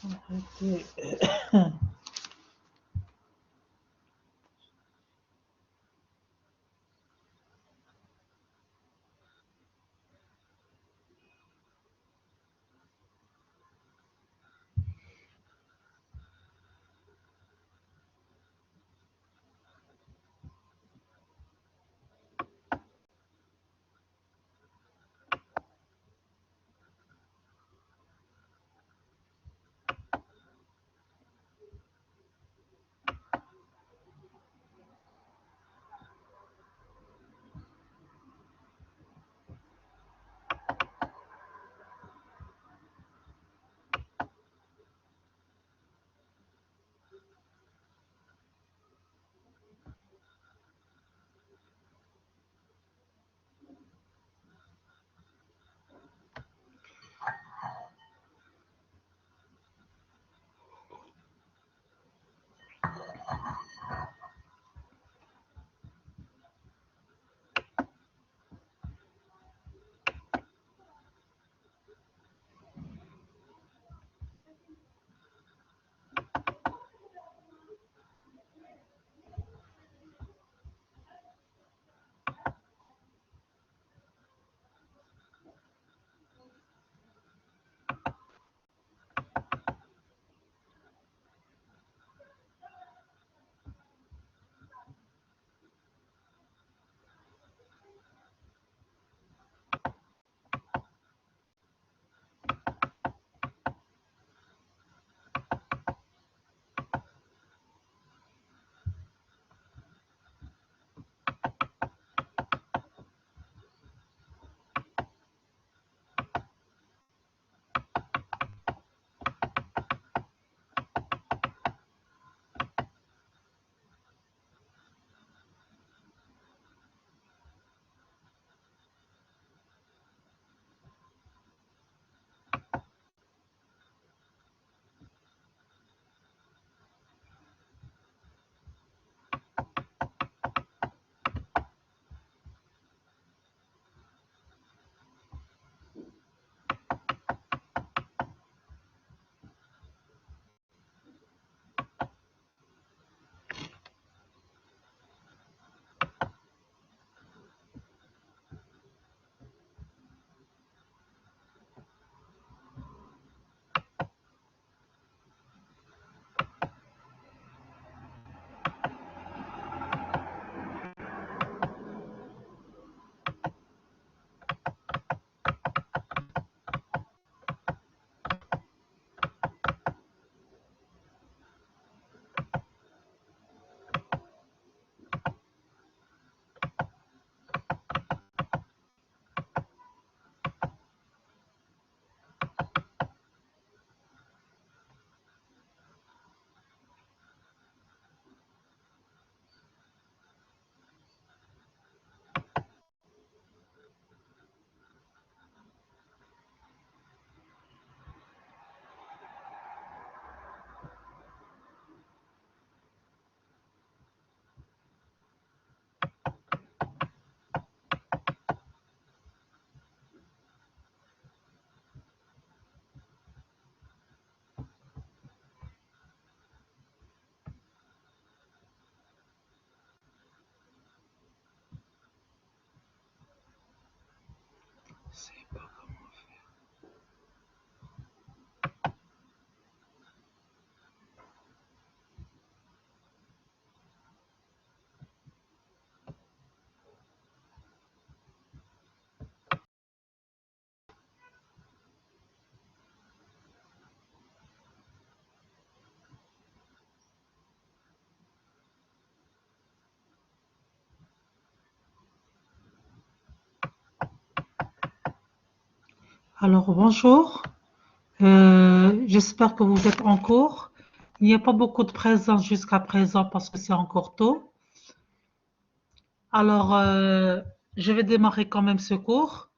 Arrêtez. C'est pas comment faire. Alors, bonjour. J'espère que vous êtes en cours. Il n'y a pas beaucoup de présence jusqu'à présent parce que c'est encore tôt. Alors, je vais démarrer quand même ce cours.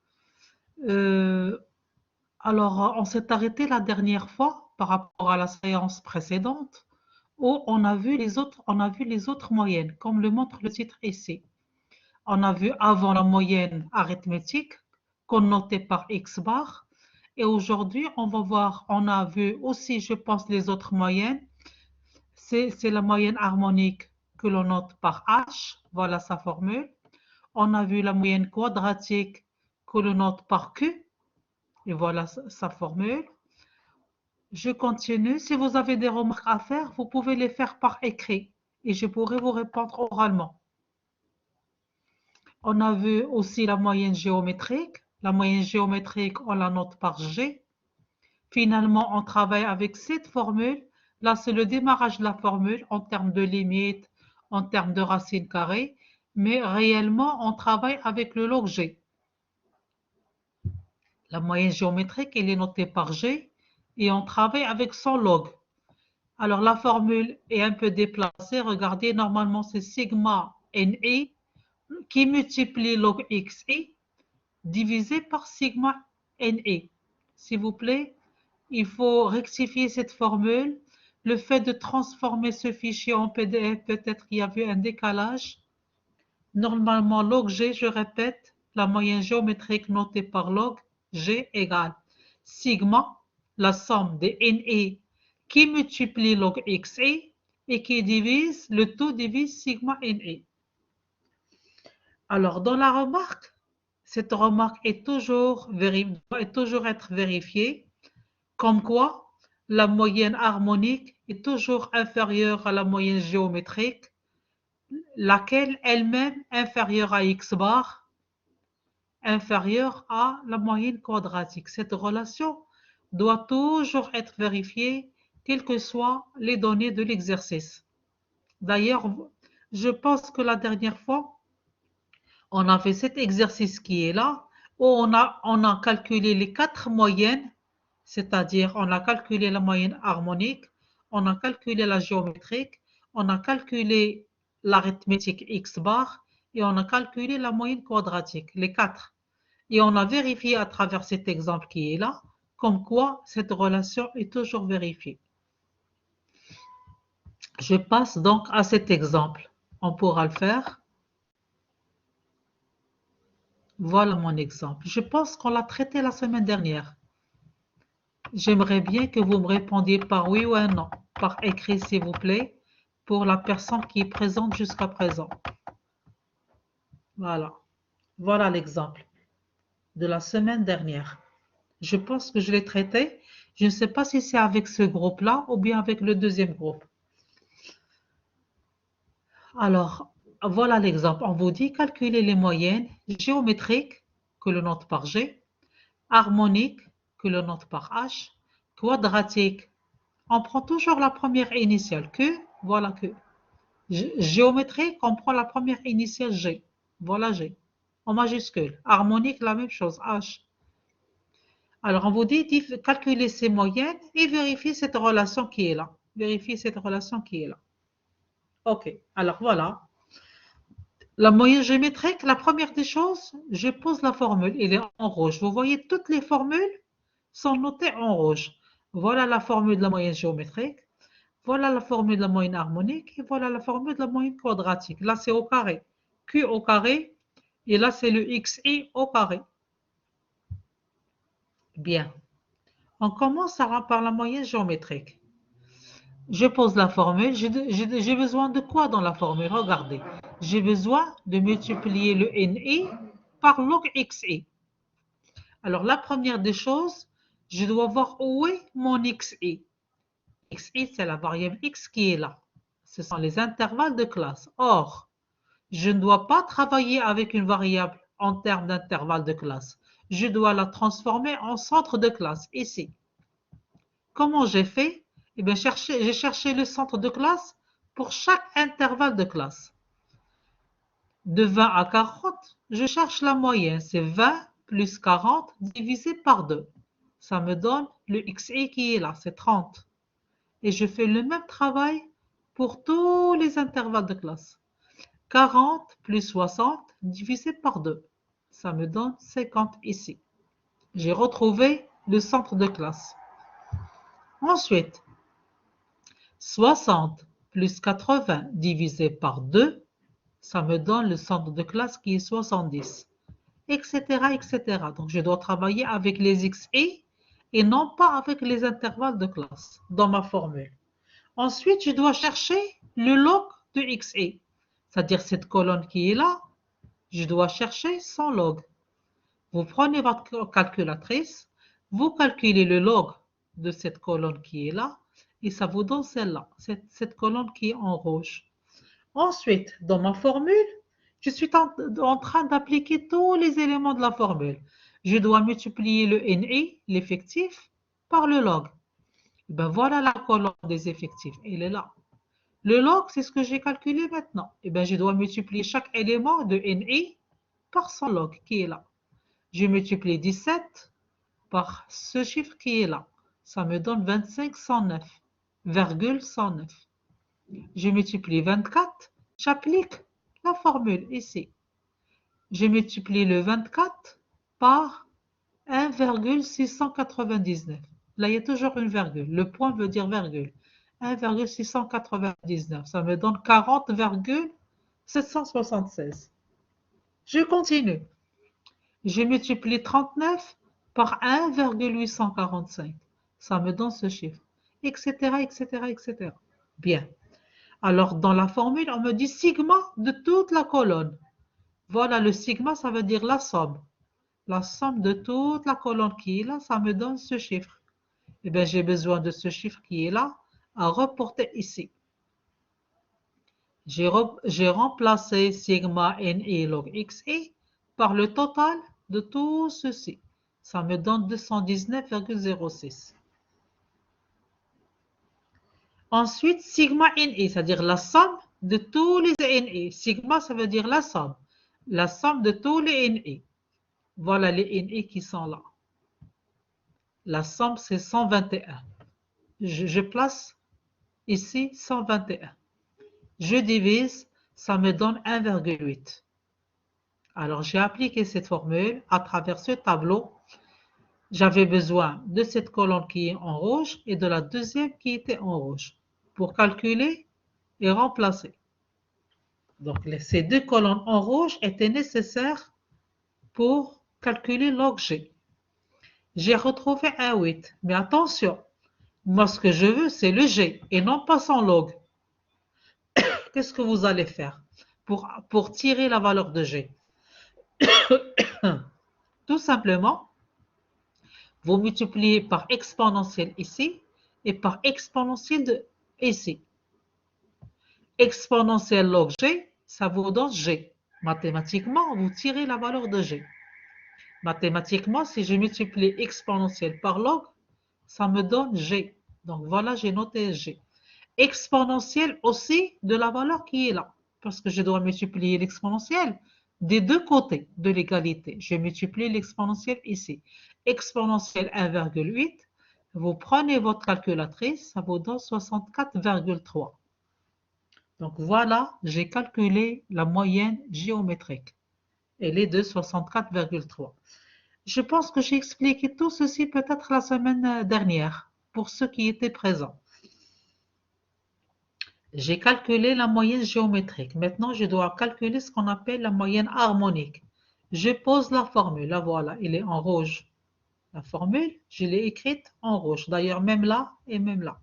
Euh, alors, on s'est arrêté la dernière fois par rapport à la séance précédente où on a vu les autres moyennes, comme le montre le titre ici. On a vu avant la moyenne arithmétique, connotée par X bar, Et aujourd'hui, on a vu aussi, je pense, les autres moyennes. C'est la moyenne harmonique que l'on note par H, voilà sa formule. On a vu la moyenne quadratique que l'on note par Q, et voilà sa formule. Je continue. Si vous avez des remarques à faire, vous pouvez les faire par écrit et je pourrai vous répondre oralement. On a vu aussi la moyenne géométrique. La moyenne géométrique, on la note par G. Finalement, on travaille avec cette formule. Là, c'est le démarrage de la formule en termes de limite, en termes de racine carrée. Mais réellement, on travaille avec le log G. La moyenne géométrique, elle est notée par G et on travaille avec son log. Alors, la formule est un peu déplacée. Regardez, normalement, c'est sigma NI qui multiplie log XI divisé par sigma NI. S'il vous plaît, il faut rectifier cette formule. Le fait de transformer ce fichier en PDF, peut-être qu'il y avait un décalage. Normalement, log G, je répète, la moyenne géométrique notée par log G égale sigma, la somme des NI qui multiplie log XI et qui divise, le tout divise sigma NI. Alors, dans la remarque, cette remarque doit toujours être vérifiée, comme quoi la moyenne harmonique est toujours inférieure à la moyenne géométrique, laquelle elle-même inférieure à x bar, inférieure à la moyenne quadratique. Cette relation doit toujours être vérifiée, quelles que soient les données de l'exercice. D'ailleurs, je pense que la dernière fois, on a fait cet exercice qui est là, où on a calculé les 4 moyennes, c'est-à-dire on a calculé la moyenne harmonique, on a calculé la géométrique, on a calculé l'arithmétique x bar et on a calculé la moyenne quadratique, les 4. Et on a vérifié à travers cet exemple qui est là, comme quoi cette relation est toujours vérifiée. Je passe donc à cet exemple. On pourra le faire. Voilà mon exemple. Je pense qu'on l'a traité la semaine dernière. J'aimerais bien que vous me répondiez par oui ou un non, par écrit s'il vous plaît, pour la personne qui est présente jusqu'à présent. Voilà. Voilà l'exemple de la semaine dernière. Je pense que je l'ai traité. Je ne sais pas si c'est avec ce groupe-là ou bien avec le deuxième groupe. Alors, voilà l'exemple. On vous dit calculer les moyennes géométriques que l'on note par G, harmoniques que l'on note par H, quadratiques. On prend toujours la première initiale Q, voilà Q. Géométrique, on prend la première initiale G, voilà G. En majuscule. Harmonique, la même chose, H. Alors, on vous dit calculer ces moyennes et vérifier cette relation qui est là. Vérifier cette relation qui est là. OK. Alors, voilà. La moyenne géométrique, la première des choses, je pose la formule. Elle est en rouge. Vous voyez, toutes les formules sont notées en rouge. Voilà la formule de la moyenne géométrique. Voilà la formule de la moyenne harmonique et voilà la formule de la moyenne quadratique. Là, c'est au carré. Q au carré et là, c'est le XI au carré. Bien. On commence par la moyenne géométrique. Je pose la formule. J'ai besoin de quoi dans la formule? Regardez. J'ai besoin de multiplier le NI par log XI. Alors, la première des choses, je dois voir où est mon XI. XI, c'est la variable X qui est là. Ce sont les intervalles de classe. Or, je ne dois pas travailler avec une variable en termes d'intervalle de classe. Je dois la transformer en centre de classe, ici. Comment j'ai fait? Eh bien, j'ai cherché le centre de classe pour chaque intervalle de classe. De 20 à 40, je cherche la moyenne. C'est 20 plus 40 divisé par 2. Ça me donne le XI qui est là, c'est 30. Et je fais le même travail pour tous les intervalles de classe. 40 plus 60 divisé par 2. Ça me donne 50 ici. J'ai retrouvé le centre de classe. Ensuite, 60 plus 80 divisé par 2, ça me donne le centre de classe qui est 70, etc., etc. Donc, je dois travailler avec les XI et non pas avec les intervalles de classe dans ma formule. Ensuite, je dois chercher le log de XA, c'est-à-dire cette colonne qui est là, je dois chercher son log. Vous prenez votre calculatrice, vous calculez le log de cette colonne qui est là, et ça vous donne celle-là, cette colonne qui est en rouge. Ensuite, dans ma formule, je suis en train d'appliquer tous les éléments de la formule. Je dois multiplier le NI, l'effectif, par le log. Et ben voilà la colonne des effectifs, elle est là. Le log, c'est ce que j'ai calculé maintenant. Et ben je dois multiplier chaque élément de NI par son log qui est là. Je multiplie 17 par ce chiffre qui est là. Ça me donne 25,109. Je multiplie 24, j'applique la formule ici. Je multiplie le 24 par 1,699. Là, il y a toujours une virgule. Le point veut dire virgule. 1,699. Ça me donne 40,776. Je continue. Je multiplie 39 par 1,845. Ça me donne ce chiffre. Etc., etc., etc. Bien. Alors, dans la formule, on me dit sigma de toute la colonne. Voilà, le sigma, ça veut dire la somme. La somme de toute la colonne qui est là, ça me donne ce chiffre. Eh bien, j'ai besoin de ce chiffre qui est là à reporter ici. J'ai remplacé sigma ni log xi par le total de tout ceci. Ça me donne 219,06. Ensuite, sigma ni, c'est-à-dire la somme de tous les ni. Sigma, ça veut dire la somme. La somme de tous les ni. Voilà les ni qui sont là. La somme, c'est 121. Je place ici 121. Je divise, ça me donne 1,8. Alors, j'ai appliqué cette formule à travers ce tableau. J'avais besoin de cette colonne qui est en rouge et de la deuxième qui était en rouge pour calculer et remplacer. Donc, ces deux colonnes en rouge étaient nécessaires pour calculer log G. J'ai retrouvé un 8, mais attention, moi ce que je veux c'est le G et non pas son log. Qu'est-ce que vous allez faire pour tirer la valeur de G? Tout simplement, vous multipliez par exponentielle ici et par exponentielle ici. Exponentielle log G, ça vous donne G. Mathématiquement, vous tirez la valeur de G. Mathématiquement, si je multiplie exponentielle par log, ça me donne G. Donc voilà, j'ai noté G. Exponentielle aussi de la valeur qui est là, parce que je dois multiplier l'exponentielle des deux côtés de l'égalité. Je multiplie l'exponentielle ici. Exponentielle 1,8, vous prenez votre calculatrice, ça vous donne 64,3. Donc voilà, j'ai calculé la moyenne géométrique. Elle est de 64,3. Je pense que j'ai expliqué tout ceci peut-être la semaine dernière, pour ceux qui étaient présents. J'ai calculé la moyenne géométrique. Maintenant, je dois calculer ce qu'on appelle la moyenne harmonique. Je pose la formule. La voilà, elle est en rouge. La formule, je l'ai écrite en rouge. D'ailleurs, même là et même là.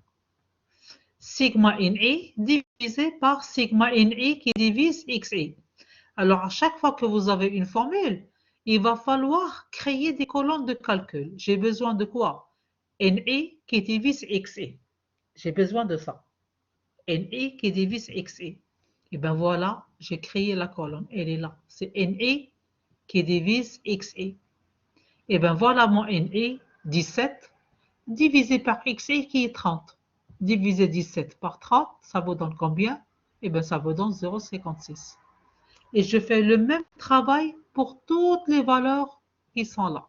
Sigma ni divisé par sigma ni qui divise xi. Alors, à chaque fois que vous avez une formule, il va falloir créer des colonnes de calcul. J'ai besoin de quoi? Ni qui divise xi. J'ai besoin de ça. Ni qui divise xi. Et bien voilà, j'ai créé la colonne. Elle est là. C'est Ni qui divise xi. Et bien voilà mon Ni, 17, divisé par xi qui est 30. Diviser 17 par 30, ça vous donne combien? Et bien ça vous donne 0,56. Et je fais le même travail pour toutes les valeurs qui sont là.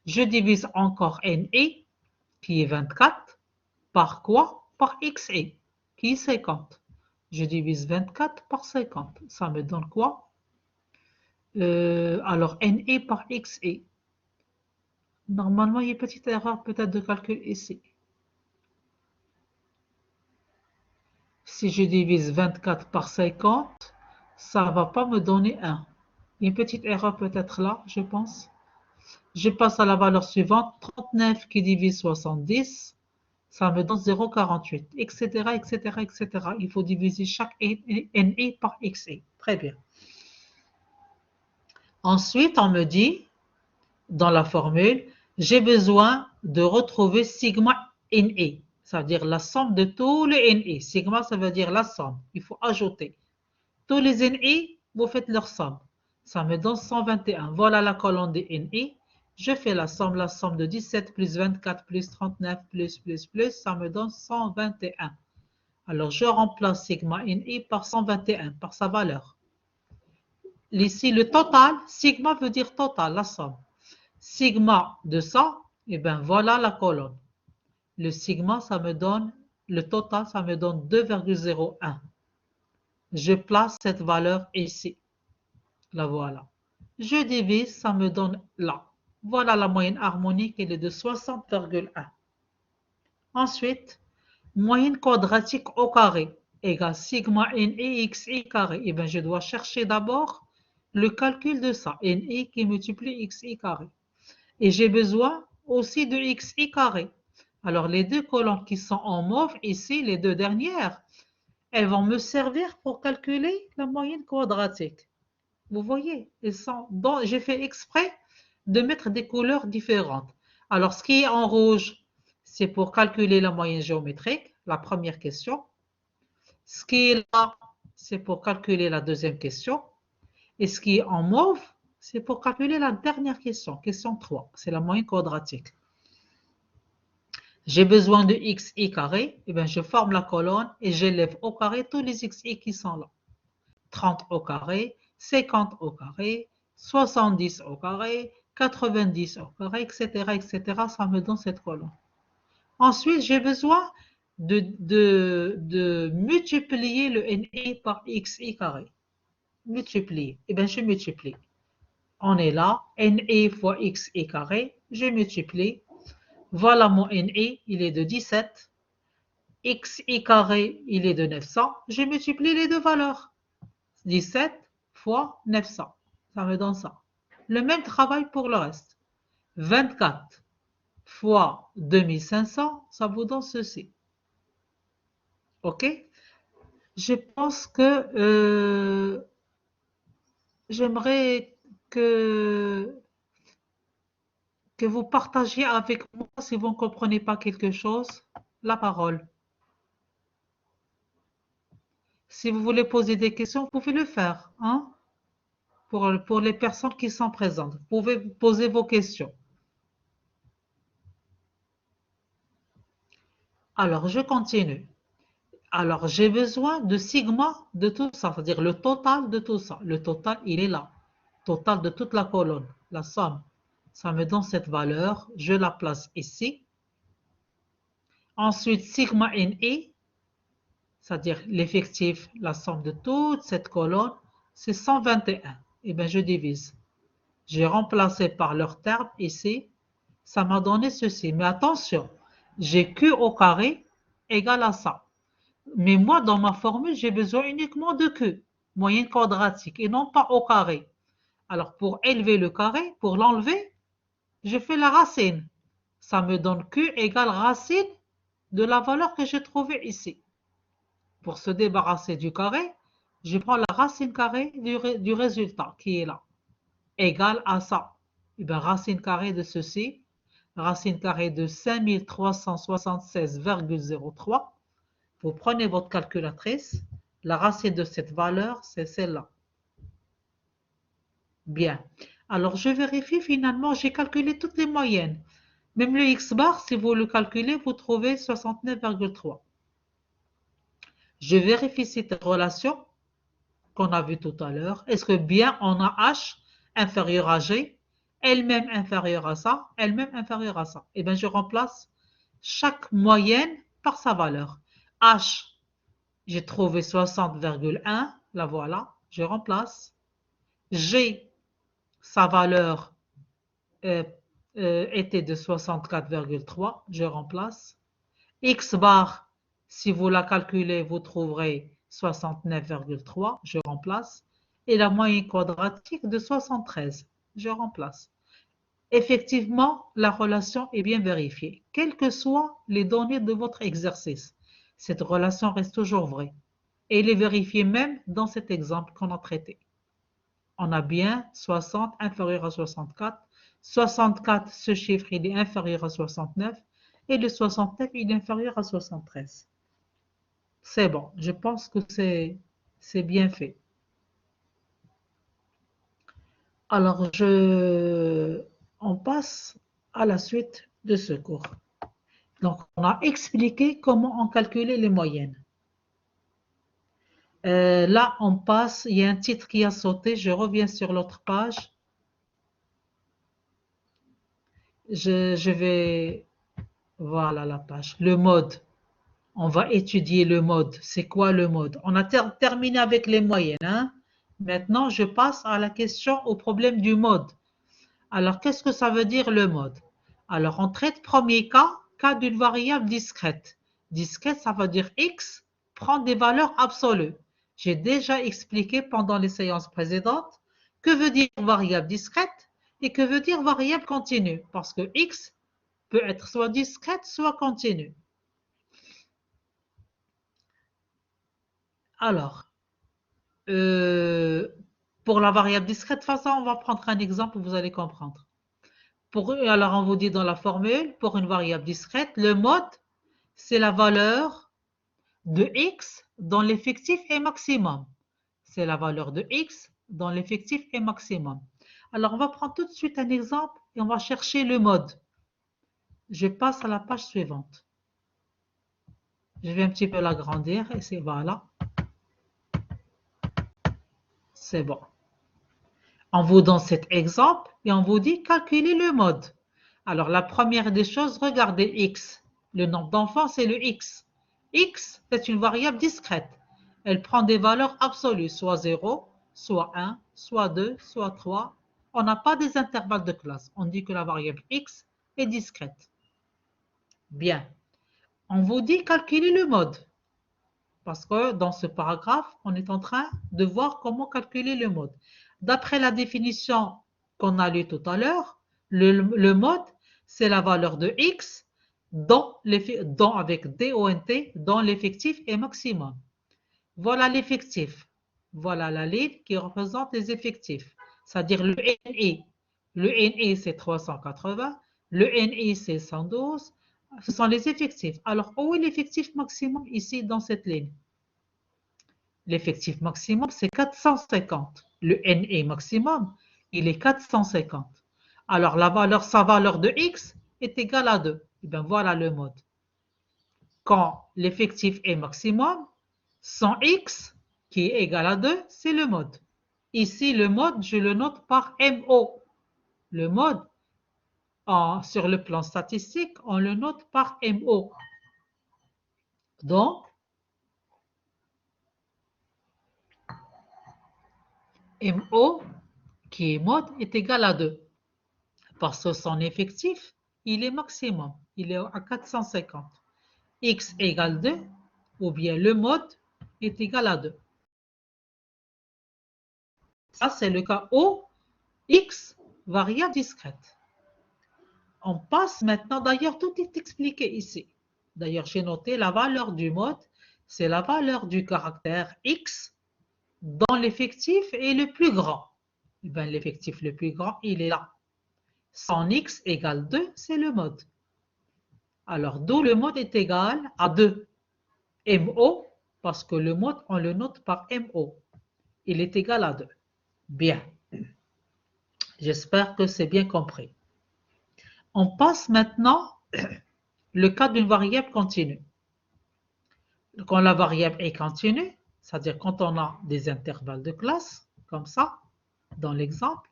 Je divise encore Ni, qui est 24, par quoi? Par xi, qui est 50. Je divise 24 par 50. Ça me donne quoi? Alors, Ni par xi. Normalement, il y a une petite erreur peut-être de calcul ici. Si je divise 24 par 50, ça ne va pas me donner 1. Il y a une petite erreur peut-être là, je pense. Je passe à la valeur suivante, 39 qui divise 70, ça me donne 0,48, etc., etc., etc. Il faut diviser chaque NI par XI. Très bien. Ensuite, on me dit, dans la formule, j'ai besoin de retrouver sigma NI, ça veut dire la somme de tous les NI. Sigma, ça veut dire la somme. Il faut ajouter. Tous les NI, vous faites leur somme. Ça me donne 121. Voilà la colonne des NI. Je fais la somme de 17 plus 24 plus 39 plus, ça me donne 121. Alors, je remplace sigma NI par 121, par sa valeur. Ici, le total, sigma veut dire total, la somme. Sigma de ça, et bien voilà la colonne. Le sigma, ça me donne, le total, ça me donne 2,01. Je place cette valeur ici. La voilà. Je divise, ça me donne là. Voilà la moyenne harmonique, elle est de 60,1. Ensuite, moyenne quadratique au carré égale sigma ni xi carré. Et bien, je dois chercher d'abord le calcul de ça, ni qui multiplie xi carré. Et j'ai besoin aussi de xi carré. Alors, les deux colonnes qui sont en mauve, ici, les deux dernières, elles vont me servir pour calculer la moyenne quadratique. Vous voyez, j'ai fait exprès de mettre des couleurs différentes. Alors, ce qui est en rouge, c'est pour calculer la moyenne géométrique, la première question. Ce qui est là, c'est pour calculer la deuxième question. Et ce qui est en mauve, c'est pour calculer la dernière question, question 3. C'est la moyenne quadratique. J'ai besoin de xi carré, et bien je forme la colonne et j'élève au carré tous les xi qui sont là. 30 au carré, 50 au carré, 70 au carré, 90 au carré, etc., etc. Ça me donne cette colonne. Ensuite, j'ai besoin de multiplier le ni par xi carré. Multiplier. Eh bien, je multiplie. On est là, ni fois xi carré, je multiplie. Voilà mon ni, il est de 17. Xi carré, il est de 900. Je multiplie les deux valeurs. 17 fois 900. Ça me donne ça. Le même travail pour le reste. 24 fois 2500, ça vous donne ceci. OK? Je pense que j'aimerais que, que vous partagiez avec moi, si vous ne comprenez pas quelque chose, la parole. Si vous voulez poser des questions, vous pouvez le faire, hein, pour les personnes qui sont présentes. Vous pouvez poser vos questions. Alors, je continue. Alors, j'ai besoin de sigma de tout ça, c'est-à-dire le total de tout ça. Le total, il est là. Total de toute la colonne, la somme. Ça me donne cette valeur. Je la place ici. Ensuite, sigma ni, c'est-à-dire l'effectif, la somme de toute cette colonne, c'est 121. Et bien, je divise. J'ai remplacé par leur terme ici. Ça m'a donné ceci. Mais attention, j'ai Q au carré égale à ça. Mais moi, dans ma formule, j'ai besoin uniquement de Q, moyenne quadratique, et non pas au carré. Alors, pour élever le carré, pour l'enlever, je fais la racine. Ça me donne Q égale racine de la valeur que j'ai trouvée ici. Pour se débarrasser du carré, je prends la racine carrée du résultat qui est là, égale à ça. Et bien, racine carrée de ceci, racine carrée de 5376,03. Vous prenez votre calculatrice, la racine de cette valeur, c'est celle-là. Bien. Alors, je vérifie finalement, j'ai calculé toutes les moyennes. Même le X bar, si vous le calculez, vous trouvez 69,3. Je vérifie cette relation qu'on a vue tout à l'heure. Est-ce que bien on a H inférieur à G, elle-même inférieure à ça, elle-même inférieure à ça? Eh bien, je remplace chaque moyenne par sa valeur. H, j'ai trouvé 60,1, la voilà, je remplace. G, sa valeur euh, était de 64,3, je remplace. X bar, si vous la calculez, vous trouverez 69,3, je remplace. Et la moyenne quadratique de 73, je remplace. effectivement, la relation est bien vérifiée. Quelles que soient les données de votre exercice, cette relation reste toujours vraie. Et elle est vérifiée même dans cet exemple qu'on a traité. On a bien 60 inférieur à 64. 64, ce chiffre, il est inférieur à 69. Et le 69, il est inférieur à 73. C'est bon, je pense que c'est bien fait. Alors, on passe à la suite de ce cours. Donc, on a expliqué comment on calculait les moyennes. Là, on passe, il y a un titre qui a sauté, je reviens sur l'autre page. Je vais, voilà la page, le mode. On va étudier le mode. C'est quoi le mode? On a terminé avec les moyennes, hein? Maintenant, je passe à la question, au problème du mode. Alors, qu'est-ce que ça veut dire le mode? Alors, on traite premier cas d'une variable discrète. Discrète, ça veut dire x prend des valeurs absolues. J'ai déjà expliqué pendant les séances précédentes que veut dire variable discrète et que veut dire variable continue, parce que x peut être soit discrète, soit continue. Alors, pour la variable discrète, de toute façon, on va prendre un exemple, vous allez comprendre. Alors, on vous dit dans la formule, pour une variable discrète, le mode, c'est la valeur de x dont l'effectif est maximum. C'est la valeur de x dont l'effectif est maximum. Alors, on va prendre tout de suite un exemple et on va chercher le mode. Je passe à la page suivante. Je vais un petit peu l'agrandir et c'est voilà. C'est bon. On vous donne cet exemple et on vous dit calculer le mode. Alors, la première des choses, regardez x. Le nombre d'enfants, c'est le x. X, c'est une variable discrète. Elle prend des valeurs absolues, soit 0, soit 1, soit 2, soit 3. On n'a pas des intervalles de classe. On dit que la variable x est discrète. Bien. On vous dit calculer le mode. Parce que dans ce paragraphe, on est en train de voir comment calculer le mode. D'après la définition qu'on a lue tout à l'heure, le mode, c'est la valeur de x dont avec DONT, dont l'effectif est maximum. Voilà l'effectif. Voilà la ligne qui représente les effectifs, c'est-à-dire le NI. Le NI, c'est 380. Le NI, c'est 112. Ce sont les effectifs. Alors, où est l'effectif maximum ici dans cette ligne? L'effectif maximum, c'est 450. Le NI maximum, il est 450. Alors, sa valeur de x est égale à 2. Et bien, voilà le mode. Quand l'effectif est maximum, son x, qui est égal à 2, c'est le mode. Ici, le mode, je le note par MO. Le mode, sur le plan statistique, on le note par MO. Donc, MO, qui est mode, est égal à 2. Parce que son effectif, il est maximum. Il est à 450. X égale 2, ou bien le mode est égal à 2. Ça, c'est le cas où X, variable discrète. On passe maintenant, d'ailleurs, tout est expliqué ici. D'ailleurs, j'ai noté la valeur du mode, c'est la valeur du caractère X dont l'effectif est le plus grand. L'effectif le plus grand, il est là. Son X égale 2, c'est le mode. Alors, d'où le mode est égal à 2. MO, parce que le mode, on le note par MO. Il est égal à 2. Bien. J'espère que c'est bien compris. On passe maintenant le cas d'une variable continue. Quand la variable est continue, c'est-à-dire quand on a des intervalles de classe, comme ça, dans l'exemple,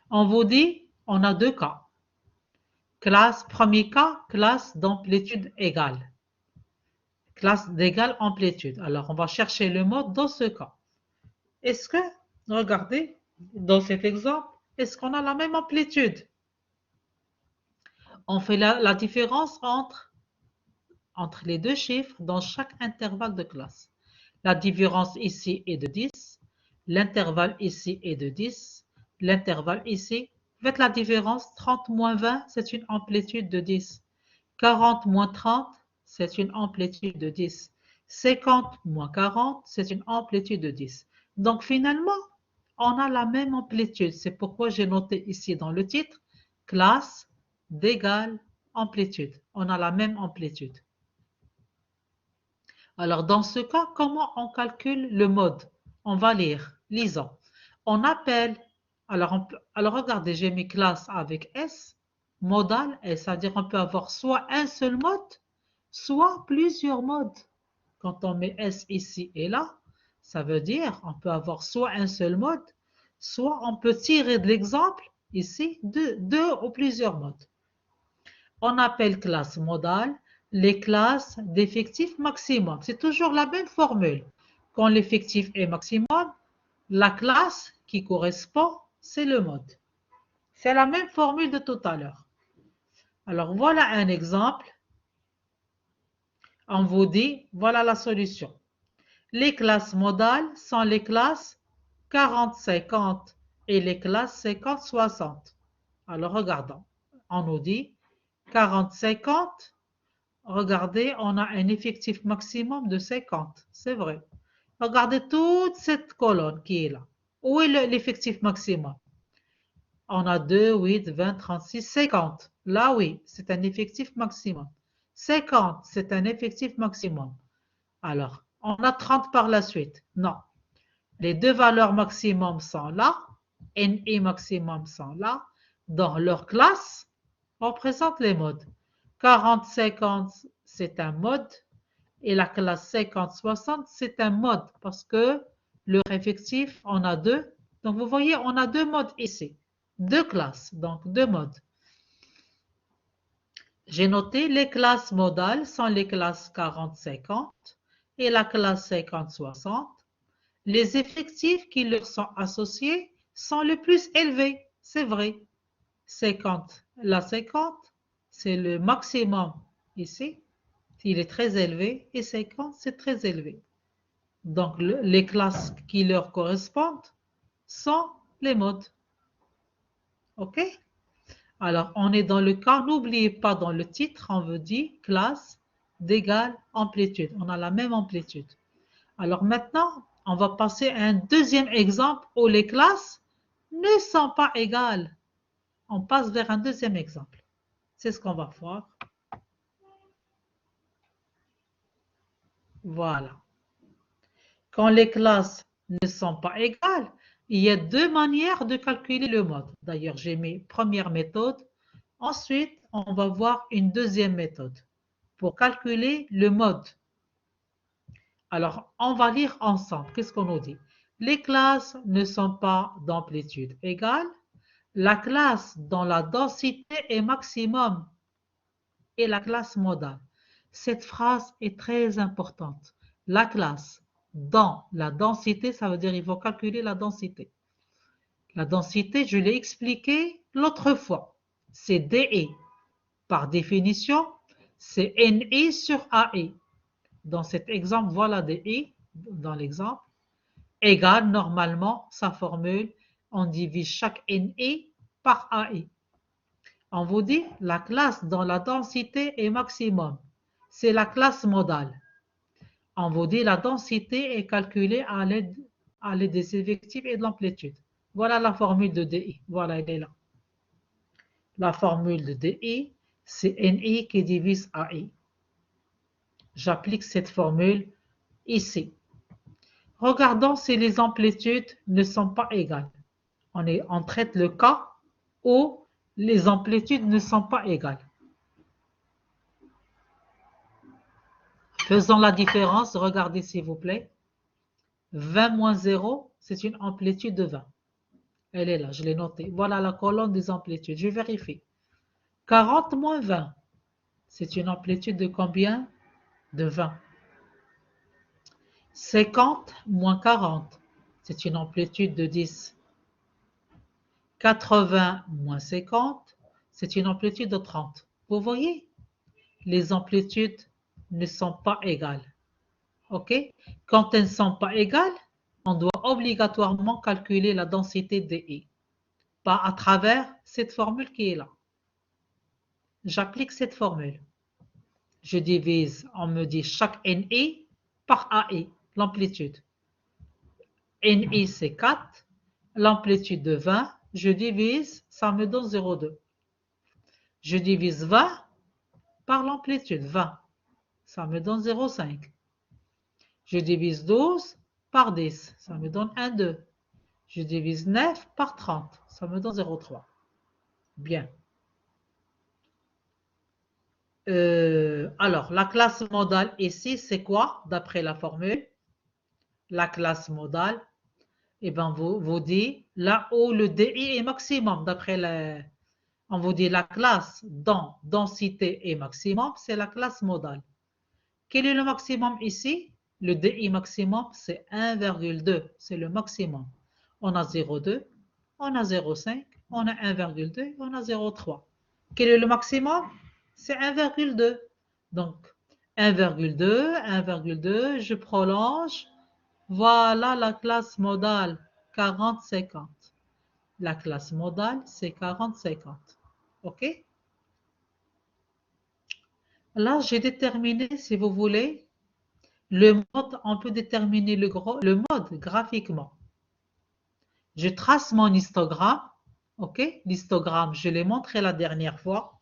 on vous dit, on a deux cas. Premier cas, classe d'amplitude égale. Classe d'égale amplitude. Alors, on va chercher le mode dans ce cas. Est-ce que, regardez, dans cet exemple, est-ce qu'on a la même amplitude? On fait la différence entre les deux chiffres dans chaque intervalle de classe. La différence ici est de 10, l'intervalle ici est de 10, l'intervalle ici, Faites la différence. 30 moins 20, c'est une amplitude de 10. 40 moins 30, c'est une amplitude de 10. 50 moins 40, c'est une amplitude de 10. Donc finalement, on a la même amplitude. C'est pourquoi j'ai noté ici dans le titre, classe d'égale amplitude. On a la même amplitude. Alors dans ce cas, comment on calcule le mode? On va lire. Lisons. On appelle, alors regardez, j'ai mis classe avec S, modal, et c'est-à-dire on peut avoir soit un seul mode, soit plusieurs modes. Quand on met S ici et là, ça veut dire on peut avoir soit un seul mode, soit on peut tirer de l'exemple ici deux ou plusieurs modes. On appelle classe modale les classes d'effectif maximum. C'est toujours la même formule. Quand l'effectif est maximum, la classe qui correspond, c'est le mode. C'est la même formule de tout à l'heure. Alors voilà un exemple. On vous dit, voilà la solution. Les classes modales sont les classes 40-50 et les classes 50-60. Alors regardons. On nous dit 40-50. Regardez, on a un effectif maximum de 50. C'est vrai. Regardez toute cette colonne qui est là. Où est l'effectif maximum? On a 2, 8, 20, 36, 50. Là, oui, c'est un effectif maximum. 50, c'est un effectif maximum. Alors, on a 30 par la suite. Non. Les deux valeurs maximum sont là. N et maximum sont là. Dans leur classe, on présente les modes. 40-50, c'est un mode. Et la classe 50-60, c'est un mode parce que leur effectif, on a deux. Donc, vous voyez, on a deux modes ici. Deux classes, donc deux modes. J'ai noté les classes modales sont les classes 40-50 et la classe 50-60. Les effectifs qui leur sont associés sont les plus élevés, c'est vrai. 50, la 50, c'est le maximum ici. Il est très élevé et 50, c'est très élevé. Donc, les classes qui leur correspondent sont les modes. OK? Alors, on est dans le cas, n'oubliez pas dans le titre, on veut dire classe d'égale amplitude. On a la même amplitude. Alors maintenant, on va passer à un deuxième exemple où les classes ne sont pas égales. On passe vers un deuxième exemple. C'est ce qu'on va voir. Voilà. Quand les classes ne sont pas égales, il y a deux manières de calculer le mode. D'ailleurs, j'ai mis première méthode. Ensuite, on va voir une deuxième méthode pour calculer le mode. Alors, on va lire ensemble. Qu'est-ce qu'on nous dit? Les classes ne sont pas d'amplitude égale. La classe dont la densité est maximum est la classe modale. Cette phrase est très importante. La classe dans la densité, ça veut dire qu'il faut calculer la densité. La densité, je l'ai expliqué l'autre fois. C'est DE. Par définition, c'est NE sur AE. Dans cet exemple, voilà DE dans l'exemple. Égale, normalement, sa formule, on divise chaque NE par AE. On vous dit la classe dont la densité est maximum. C'est la classe modale. On vous dit la densité est calculée à l'aide des effectifs et de l'amplitude. Voilà la formule de DI. Voilà, elle est là. La formule de DI, c'est NI qui divise AI. J'applique cette formule ici. Regardons si les amplitudes ne sont pas égales. On traite le cas où les amplitudes ne sont pas égales. Faisons la différence. Regardez s'il vous plaît. 20 moins 0, c'est une amplitude de 20. Elle est là, je l'ai notée. Voilà la colonne des amplitudes. Je vérifie. 40 moins 20, c'est une amplitude de combien? De 20. 50 moins 40, c'est une amplitude de 10. 80 moins 50, c'est une amplitude de 30. Vous voyez, les amplitudes ne sont pas égales. OK? Quand elles ne sont pas égales, on doit obligatoirement calculer la densité des I. Pas à travers cette formule qui est là. J'applique cette formule. Je divise, on me dit chaque NI par AI, l'amplitude. NI c'est 4, l'amplitude de 20, je divise, ça me donne 0,2. Je divise 20 par l'amplitude, 20, ça me donne 0,5. Je divise 12 par 10, ça me donne 1,2. Je divise 9 par 30, ça me donne 0,3. Bien. Alors, la classe modale ici, c'est quoi, d'après la formule? La classe modale, eh ben, vous dit là où le DI est maximum, on vous dit la classe dont densité est maximum, c'est la classe modale. Quel est le maximum ici? Le DI maximum, c'est 1,2, c'est le maximum. On a 0,2, on a 0,5, on a 1,2, on a 0,3. Quel est le maximum? C'est 1,2. Donc, 1,2, 1,2, je prolonge. Voilà la classe modale, 40-50. La classe modale, c'est 40-50. OK? Là, j'ai déterminé, si vous voulez, le mode, on peut déterminer le mode graphiquement. Je trace mon histogramme. OK? L'histogramme, je l'ai montré la dernière fois.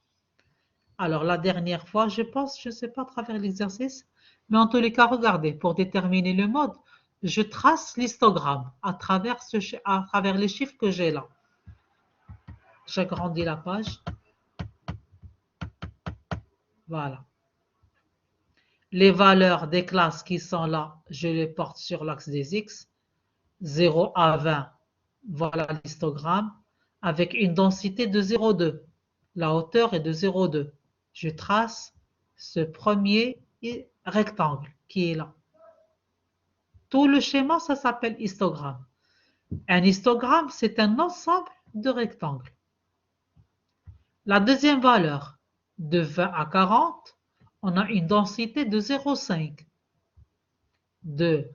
Alors, la dernière fois, je pense, je ne sais pas à travers l'exercice, mais en tous les cas, regardez, pour déterminer le mode, je trace l'histogramme à travers les chiffres que j'ai là. J'agrandis la page. Voilà. Les valeurs des classes qui sont là, je les porte sur l'axe des X. 0 à 20, voilà l'histogramme, avec une densité de 0,2. La hauteur est de 0,2. Je trace ce premier rectangle qui est là. Tout le schéma, ça s'appelle histogramme. Un histogramme, c'est un ensemble de rectangles. La deuxième valeur, de 20 à 40, on a une densité de 0,5. De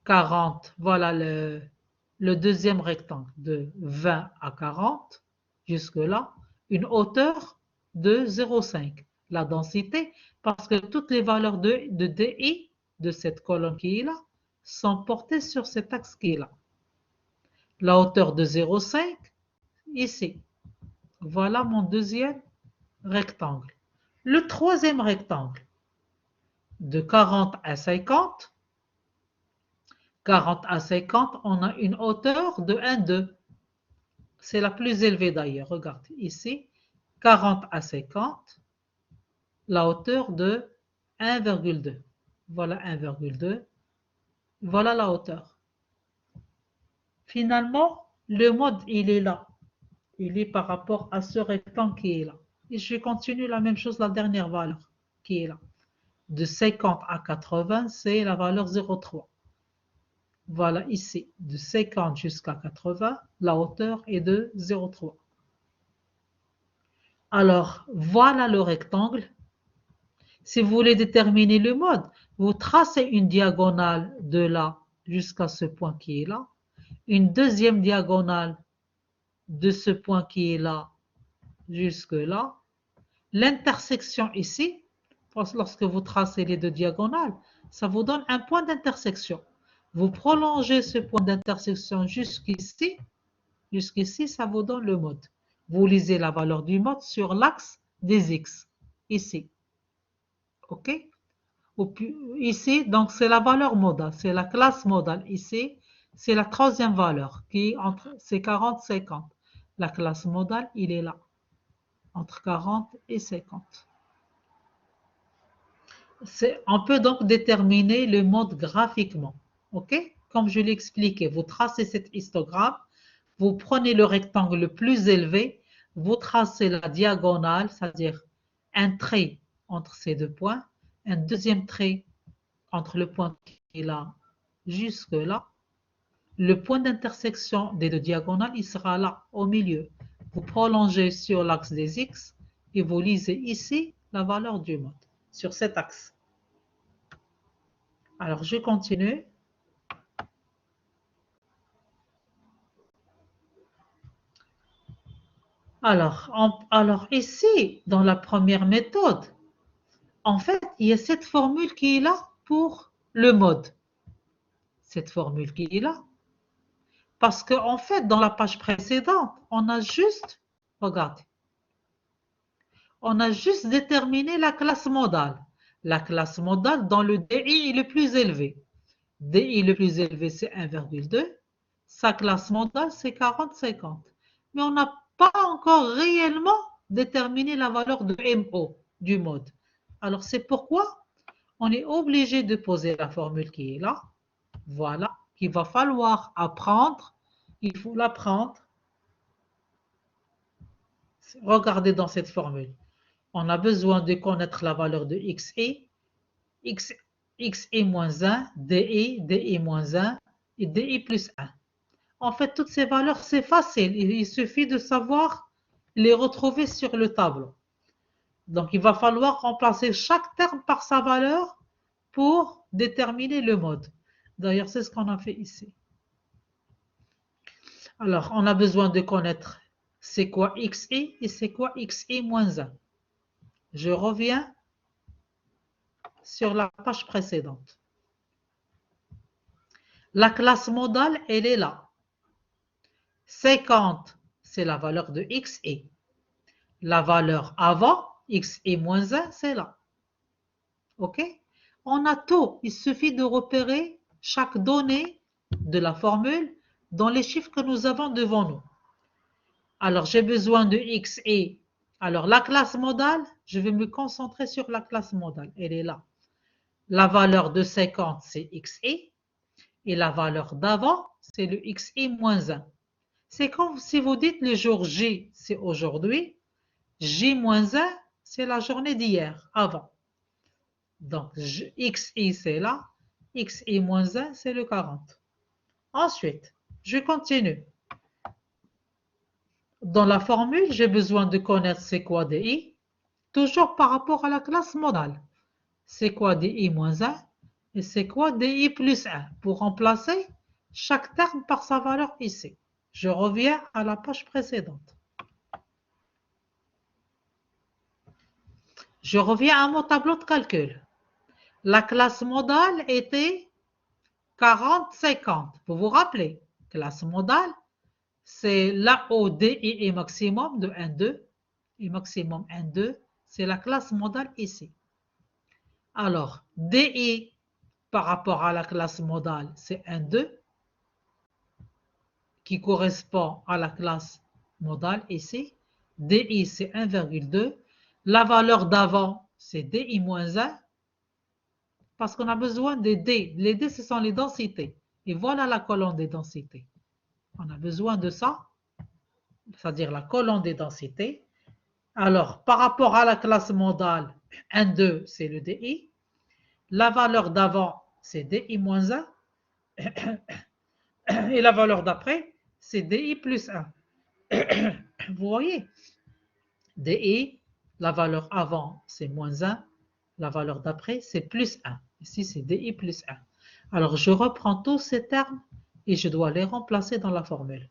40, voilà le deuxième rectangle, de 20 à 40, jusque-là, une hauteur de 0,5. La densité, parce que toutes les valeurs de DI, de cette colonne qui est là, sont portées sur cet axe qui est là. La hauteur de 0,5, ici. Voilà mon deuxième rectangle. Le troisième rectangle, de 40 à 50, 40 à 50, on a une hauteur de 1,2. C'est la plus élevée d'ailleurs. Regarde ici, 40 à 50, la hauteur de 1,2. Voilà 1,2. Voilà la hauteur. Finalement, le mode, il est là. Il est par rapport à ce rectangle qui est là. Et je continue la même chose, la dernière valeur qui est là. De 50 à 80, c'est la valeur 0,3. Voilà ici, de 50 jusqu'à 80, la hauteur est de 0,3. Alors, voilà le rectangle. Si vous voulez déterminer le mode, vous tracez une diagonale de là jusqu'à ce point qui est là, une deuxième diagonale de ce point qui est là jusque là. L'intersection ici, lorsque vous tracez les deux diagonales, ça vous donne un point d'intersection. Vous prolongez ce point d'intersection jusqu'ici, ça vous donne le mode. Vous lisez la valeur du mode sur l'axe des X, ici. OK? Ici, donc c'est la valeur modale, c'est la classe modale. Ici, c'est la troisième valeur qui est entre c'est 40 et 50. La classe modale, il est là, entre 40 et 50. On peut donc déterminer le mode graphiquement. OK? Comme je l'ai expliqué, vous tracez cet histogramme, vous prenez le rectangle le plus élevé, vous tracez la diagonale, c'est-à-dire un trait entre ces deux points, un deuxième trait entre le point qui est là jusque là. Le point d'intersection des deux diagonales, il sera là, au milieu. Vous prolongez sur l'axe des X et vous lisez ici la valeur du mode, sur cet axe. Alors, je continue. Alors ici, dans la première méthode, en fait, il y a cette formule qui est là pour le mode. Cette formule qui est là. Parce qu'en fait, dans la page précédente, regardez, on a juste déterminé la classe modale. La classe modale dans le DI est le plus élevé. DI le plus élevé, c'est 1,2. Sa classe modale, c'est 40-50. Mais on n'a pas encore réellement déterminé la valeur de MO, du mode. Alors, c'est pourquoi on est obligé de poser la formule qui est là. Voilà, qu'il va falloir apprendre. Il faut l'apprendre. Regardez dans cette formule. On a besoin de connaître la valeur de XI, X, XI moins 1, DI, DI moins 1 et DI plus 1. En fait, toutes ces valeurs, c'est facile. Il suffit de savoir les retrouver sur le tableau. Donc, il va falloir remplacer chaque terme par sa valeur pour déterminer le mode. D'ailleurs, c'est ce qu'on a fait ici. Alors, on a besoin de connaître c'est quoi XI et c'est quoi XI moins 1. Je reviens sur la page précédente. La classe modale, elle est là. 50, c'est la valeur de XI. La valeur avant, XI moins 1, c'est là. OK? On a tout. Il suffit de repérer chaque donnée de la formule dans les chiffres que nous avons devant nous. Alors, j'ai besoin de XI. Alors, la classe modale, je vais me concentrer sur la classe modale. Elle est là. La valeur de 50, c'est XI. Et la valeur d'avant, c'est le XI moins 1. C'est comme si vous dites le jour J, c'est aujourd'hui. J moins 1, c'est la journée d'hier, avant. Donc, XI, c'est là. XI moins 1, c'est le 40. Ensuite, je continue. Dans la formule, j'ai besoin de connaître c'est quoi DI, toujours par rapport à la classe modale. C'est quoi DI moins 1 et c'est quoi DI plus 1 pour remplacer chaque terme par sa valeur ici. Je reviens à la page précédente. Je reviens à mon tableau de calcul. La classe modale était 40-50. Vous vous rappelez, classe modale, c'est là où DI est maximum de 1,2 et maximum 1,2, c'est la classe modale ici. Alors, DI par rapport à la classe modale, c'est 1,2 qui correspond à la classe modale ici. DI, c'est 1,2. La valeur d'avant, c'est DI moins 1 parce qu'on a besoin des D. Les D, ce sont les densités. Et voilà la colonne des densités. On a besoin de ça, c'est-à-dire la colonne des densités. Alors, par rapport à la classe modale, 1,2, c'est le DI. La valeur d'avant, c'est DI moins 1. Et la valeur d'après, c'est DI plus 1. Vous voyez, DI, la valeur avant, c'est moins 1. La valeur d'après, c'est plus 1. Ici, c'est DI plus 1. Alors, je reprends tous ces termes et je dois les remplacer dans la formule.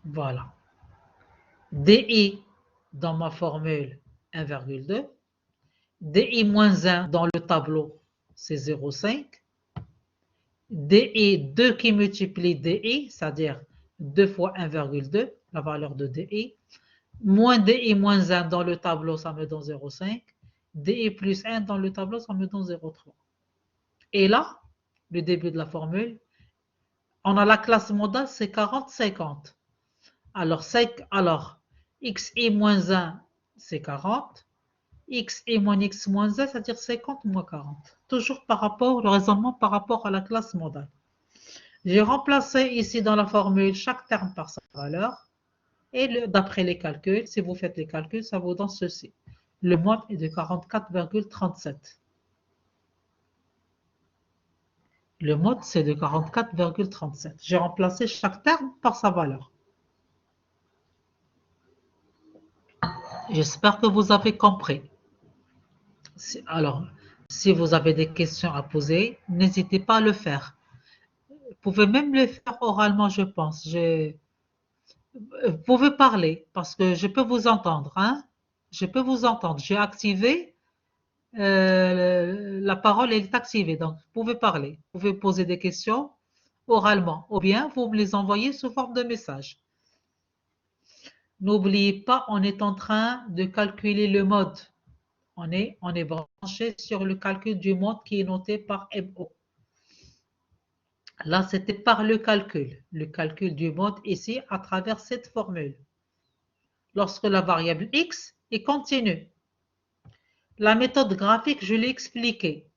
Voilà. DI dans ma formule 1,2. DI moins 1 dans le tableau, c'est 0,5. DI 2 qui multiplie DI, c'est-à-dire 2 fois 1,2, la valeur de DI. Moins DI moins 1 dans le tableau, ça me donne 0,5. DI plus 1 dans le tableau, ça me donne 0,3. Et là, le début de la formule, on a la classe modale, c'est 40-50. Alors, XI moins 1, c'est 40. XI moins X moins 1, c'est-à-dire 50 moins 40. Toujours le raisonnement par rapport à la classe modale. J'ai remplacé ici dans la formule chaque terme par sa valeur. Et d'après les calculs, si vous faites les calculs, ça vous donne ceci. Le mode est de 44,37. Le mode, c'est de 44,37. J'ai remplacé chaque terme par sa valeur. J'espère que vous avez compris. Alors, si vous avez des questions à poser, n'hésitez pas à le faire. pouvez même le faire oralement, je pense. Vous pouvez parler parce que je peux vous entendre, hein? Je peux vous entendre. J'ai activé, la parole elle est activée, donc vous pouvez parler. Vous pouvez poser des questions oralement ou bien vous me les envoyez sous forme de message. N'oubliez pas, on est en train de calculer le mode. On est branché sur le calcul du mode qui est noté par MO. Là, c'était par le calcul du mode ici à travers cette formule. Lorsque la variable x est continue. La méthode graphique, je l'ai expliquée.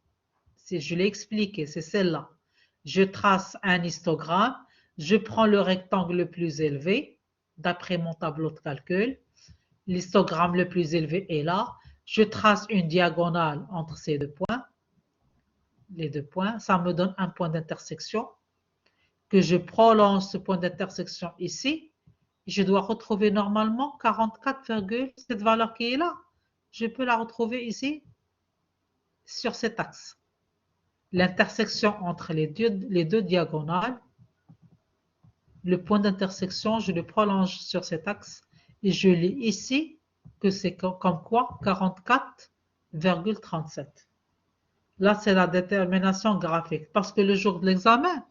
C'est celle-là. Je trace un histogramme, je prends le rectangle le plus élevé, d'après mon tableau de calcul. L'histogramme le plus élevé est là. Je trace une diagonale entre ces deux points. Les deux points, ça me donne un point d'intersection. Que je prolonge ce point d'intersection ici. Je dois retrouver normalement 44, cette valeur qui est là. Je peux la retrouver ici, sur cet axe. L'intersection entre les deux diagonales, le point d'intersection, je le prolonge sur cet axe et je lis ici que c'est comme quoi 44,37. Là, c'est la détermination graphique parce que le jour de l'examen,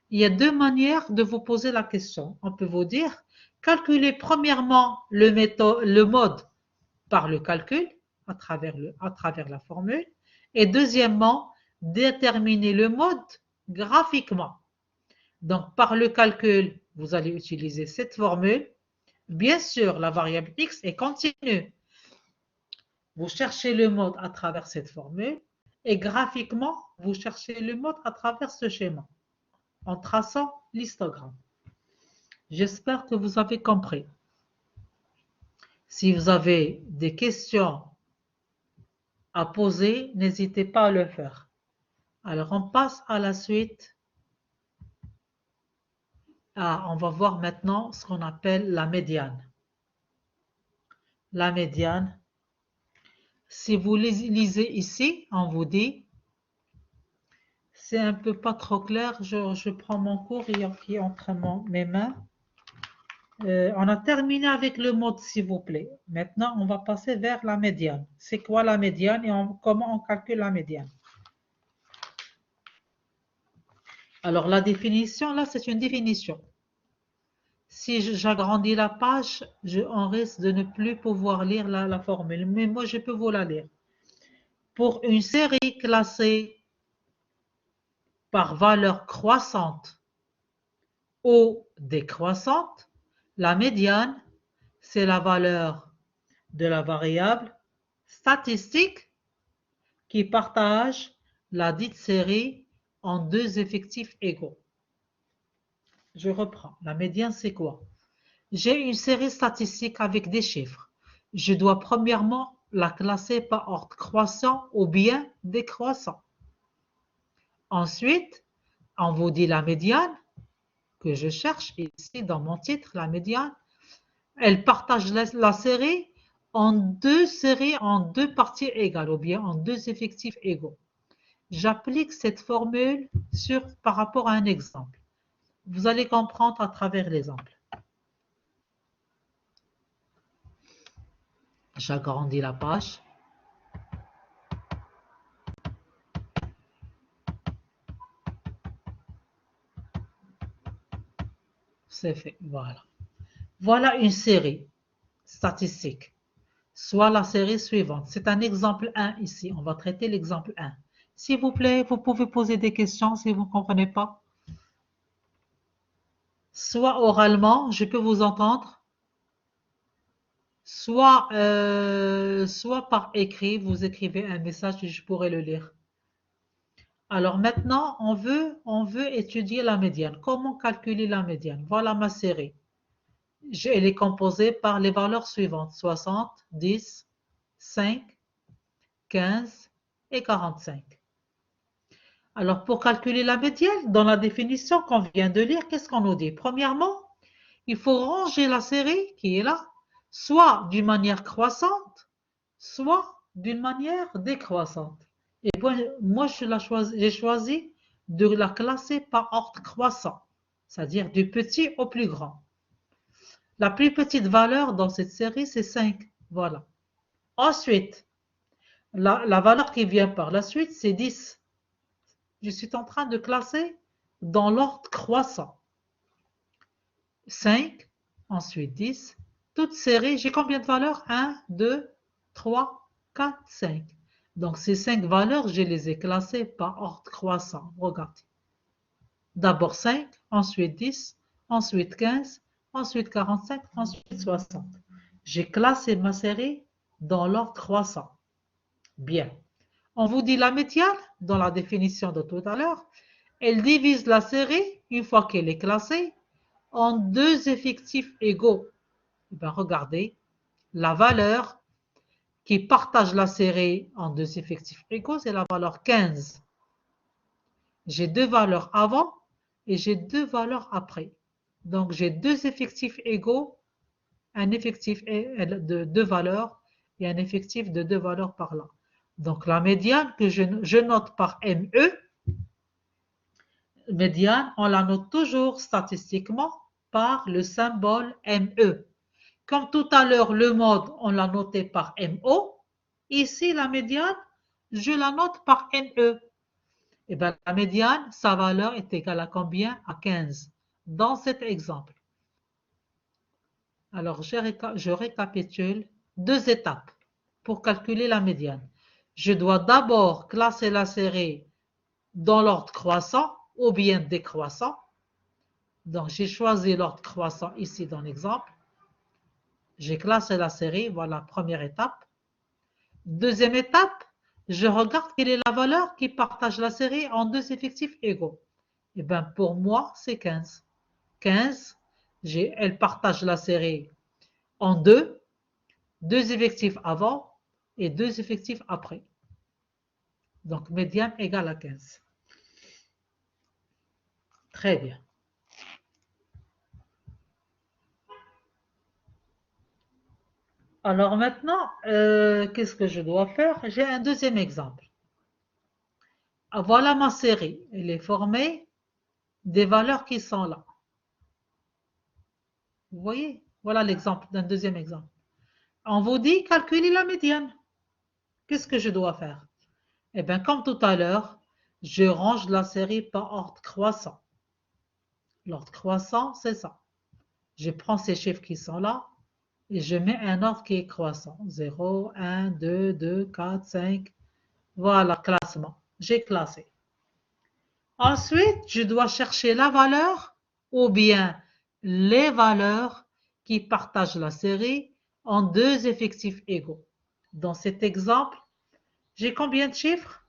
il y a deux manières de vous poser la question. On peut vous dire, calculez premièrement le mode par le calcul, à travers la formule, et deuxièmement, déterminer le mode graphiquement. Donc, par le calcul, vous allez utiliser cette formule. Bien sûr, la variable x est continue. Vous cherchez le mode à travers cette formule, et graphiquement, vous cherchez le mode à travers ce schéma, en traçant l'histogramme. J'espère que vous avez compris. Si vous avez des questions à poser, n'hésitez pas à le faire. Alors, on passe à la suite. On va voir maintenant ce qu'on appelle la médiane. La médiane, si vous lisez ici, on vous dit, c'est un peu pas trop clair, je prends mon cours qui est entre mes mains. On a terminé avec le mode, s'il vous plaît. Maintenant, on va passer vers la médiane. C'est quoi la médiane et comment on calcule la médiane? Alors, la définition, là, c'est une définition. Si j'agrandis la page, on risque de ne plus pouvoir lire la formule, mais moi, je peux vous la lire. Pour une série classée par valeur croissante ou décroissante, la médiane, c'est la valeur de la variable statistique qui partage la dite série en deux effectifs égaux. Je reprends. La médiane, c'est quoi? J'ai une série statistique avec des chiffres. Je dois premièrement la classer par ordre croissant ou bien décroissant. Ensuite, on vous dit la médiane que je cherche ici dans mon titre, la médiane. Elle partage la série en deux parties égales ou bien en deux effectifs égaux. J'applique cette formule par rapport à un exemple. Vous allez comprendre à travers l'exemple. J'agrandis la page. C'est fait, voilà. Voilà une série statistique, soit la série suivante. C'est un exemple 1 ici. On va traiter l'exemple 1. S'il vous plaît, vous pouvez poser des questions si vous ne comprenez pas. Soit oralement, je peux vous entendre, soit par écrit, vous écrivez un message et je pourrai le lire. Alors maintenant, on veut étudier la médiane. Comment calculer la médiane? Voilà ma série. Elle est composée par les valeurs suivantes, 60, 10, 5, 15 et 45. Alors, pour calculer la médiane, dans la définition qu'on vient de lire, qu'est-ce qu'on nous dit? Premièrement, il faut ranger la série qui est là, soit d'une manière croissante, soit d'une manière décroissante. Et moi, j'ai choisi de la classer par ordre croissant, c'est-à-dire du petit au plus grand. La plus petite valeur dans cette série, c'est 5. Voilà. Ensuite, la valeur qui vient par la suite, c'est 10. Je suis en train de classer dans l'ordre croissant. 5, ensuite 10. Toute série, j'ai combien de valeurs? 1, 2, 3, 4, 5. Donc ces 5 valeurs, je les ai classées par ordre croissant. Regardez. D'abord 5, ensuite 10, ensuite 15, ensuite 45, ensuite 60. J'ai classé ma série dans l'ordre croissant. Bien. On vous dit la médiane, dans la définition de tout à l'heure, elle divise la série, une fois qu'elle est classée, en deux effectifs égaux. Eh bien, regardez, la valeur qui partage la série en deux effectifs égaux, c'est la valeur 15. J'ai deux valeurs avant et j'ai deux valeurs après. Donc, j'ai deux effectifs égaux, un effectif de deux valeurs et un effectif de deux valeurs par là. Donc, la médiane que je note par ME, médiane, on la note toujours statistiquement par le symbole ME. Comme tout à l'heure, le mode, on l'a noté par MO. Ici, la médiane, je la note par ME. Et bien, la médiane, sa valeur est égale à combien? À 15. Dans cet exemple. Alors, je récapitule deux étapes pour calculer la médiane. Je dois d'abord classer la série dans l'ordre croissant ou bien décroissant. Donc, j'ai choisi l'ordre croissant ici dans l'exemple. J'ai classé la série, voilà, première étape. Deuxième étape, je regarde quelle est la valeur qui partage la série en deux effectifs égaux. Et bien, pour moi, c'est 15. 15, elle partage la série en deux effectifs avant et deux effectifs après. Donc, médiane égale à 15. Très bien. Alors maintenant, qu'est-ce que je dois faire? J'ai un deuxième exemple. Voilà ma série. Elle est formée des valeurs qui sont là. Vous voyez? Voilà l'exemple d'un deuxième exemple. On vous dit calculer la médiane. Qu'est-ce que je dois faire? Eh bien, comme tout à l'heure, je range la série par ordre croissant. L'ordre croissant, c'est ça. Je prends ces chiffres qui sont là et je mets un ordre qui est croissant. 0, 1, 2, 2, 4, 5. Voilà, classement. J'ai classé. Ensuite, je dois chercher la valeur ou bien les valeurs qui partagent la série en deux effectifs égaux. Dans cet exemple, j'ai combien de chiffres?